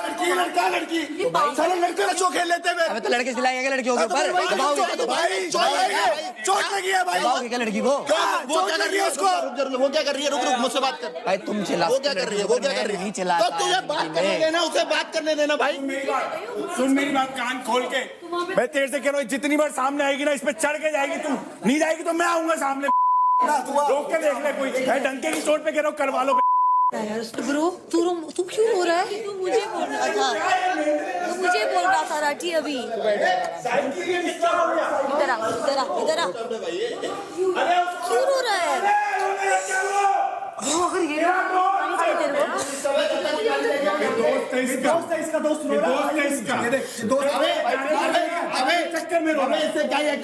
[SPEAKER 13] लड़की चलो लड़के का शो खेल लेते हैं।
[SPEAKER 5] अबे तो लड़के सिलाएंगे लड़कियों के ऊपर
[SPEAKER 13] तो भाई चोट लगी है भाई।
[SPEAKER 5] दबाओगे क्या लड़की को?
[SPEAKER 16] वो क्या कर रही है उसको? वो क्या कर रही है? रुक मुझसे बात कर।
[SPEAKER 5] भाई तुम चिल्ला।
[SPEAKER 16] वो क्या कर रही है? वो क्या कर रही है?
[SPEAKER 5] नहीं चिल्लाता
[SPEAKER 16] तो तुझे बात करने देना, उसे बात करने देना भाई।
[SPEAKER 13] सुन मेरी बात कान खोल के। मैं तेरे से कह रहा हूँ जितनी बार सामने आएगी ना इस पे चढ़ के जाएगी तू। नहीं जाएगी तो मैं आऊंगा सामने। रोक के देख ले कोई। डंके की चोट पे कह रहा हूँ करवा लो।
[SPEAKER 19] यार ब्रो तू क्यों रो रहा है? तू मुझे बोल रहा था, तू मुझे बोल रहा था राठी अभी। इधर आ क्यों रो रहा है? अगर ये नहीं चाहिए तेरे को।
[SPEAKER 13] दोस्त है इसका, दोस्त रो रहा है इसका। अबे चक्कर में रो रहा है। इससे क्या ये है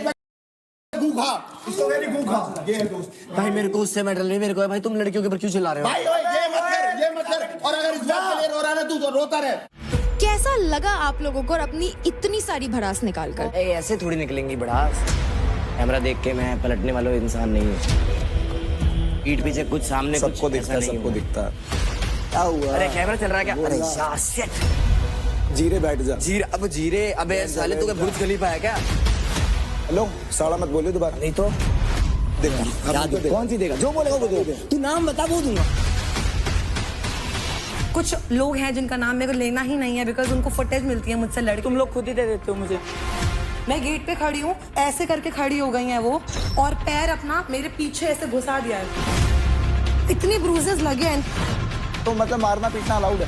[SPEAKER 13] दोस्त।
[SPEAKER 5] भाई मेरे को उससे मैटर नहीं, मेरे को भाई तुम लड़कियों के ऊपर क्यों चिल्ला रहे हो?
[SPEAKER 16] भाई ये मत कर। और अगर इस बात के लिए रो रहा है ना तू तो रोता रहे।
[SPEAKER 1] कैसा लगा आप लोगों को और अपनी इतनी सारी भड़ास निकाल कर?
[SPEAKER 5] ऐसे थोड़ी निकलेंगी भड़ास। कैमरा देख के मैं पलटने वाला इंसान नहीं हूँ। पीठ पीछे कुछ सामने कुछ
[SPEAKER 3] सबको दिखता है, सबको दिखता है। क्या हुआ?
[SPEAKER 5] अरे कैमरा चल रहा है क्या? अरे यार शिट।
[SPEAKER 3] जीरे बैठ जा।
[SPEAKER 5] जीरे अबे साले तू क्या बुर्ज खलीफा है क्या?
[SPEAKER 3] हेलो साला मत बोलिए दोबारा।
[SPEAKER 5] नहीं तो
[SPEAKER 3] देखा
[SPEAKER 14] कौन सी देगा? जो बोलेगा वो दे।
[SPEAKER 19] तू नाम बता वो दूंगा। कुछ लोग हैं जिनका नाम मेरे को लेना ही नहीं है बिकॉज उनको फुटेज मिलती है मुझसे लड़के।
[SPEAKER 14] तुम लोग खुद ही दे देते हो मुझे।
[SPEAKER 19] मैं गेट पे खड़ी हूँ, ऐसे करके खड़ी हो गई हैं वो, और पैर अपना मेरे पीछे ऐसे घुसा दिया है। इतने ब्रूजेस लगे हैं।
[SPEAKER 3] तो मतलब मारना पीटना अलाउड है?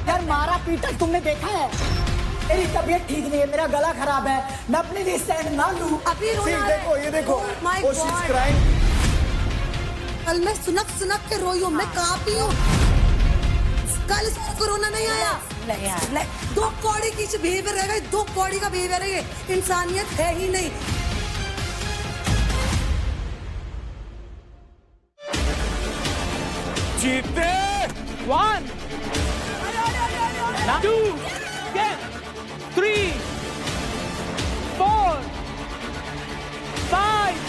[SPEAKER 11] यार मारा पीटा तुमने देखा है? मेरी तबीयत ठीक नहीं है, मेरा गला खराब है, मैं अपने लिए स्टैंड ना लूं।
[SPEAKER 19] अभी रोना है।
[SPEAKER 3] देखो ये देखो।
[SPEAKER 19] My
[SPEAKER 3] Oh, she's
[SPEAKER 19] God.
[SPEAKER 3] crying.
[SPEAKER 19] कल मैं सुनक के रोई हूँ, मैं कांपी हूँ। कल इसमें कोरोना नहीं आया। दो कौड़ी की बिहेवियर रहेगा, दो कौड़ी का बिहेवियर है ये, इंसानियत है ही नहीं।
[SPEAKER 13] जीते
[SPEAKER 10] 1 2 3 4 5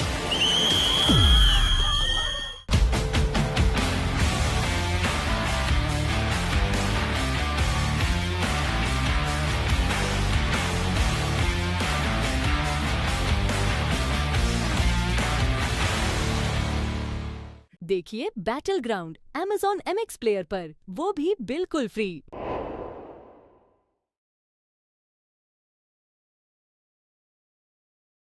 [SPEAKER 20] देखिए battle ground Amazon MX player पर, वो भी बिल्कुल फ्री।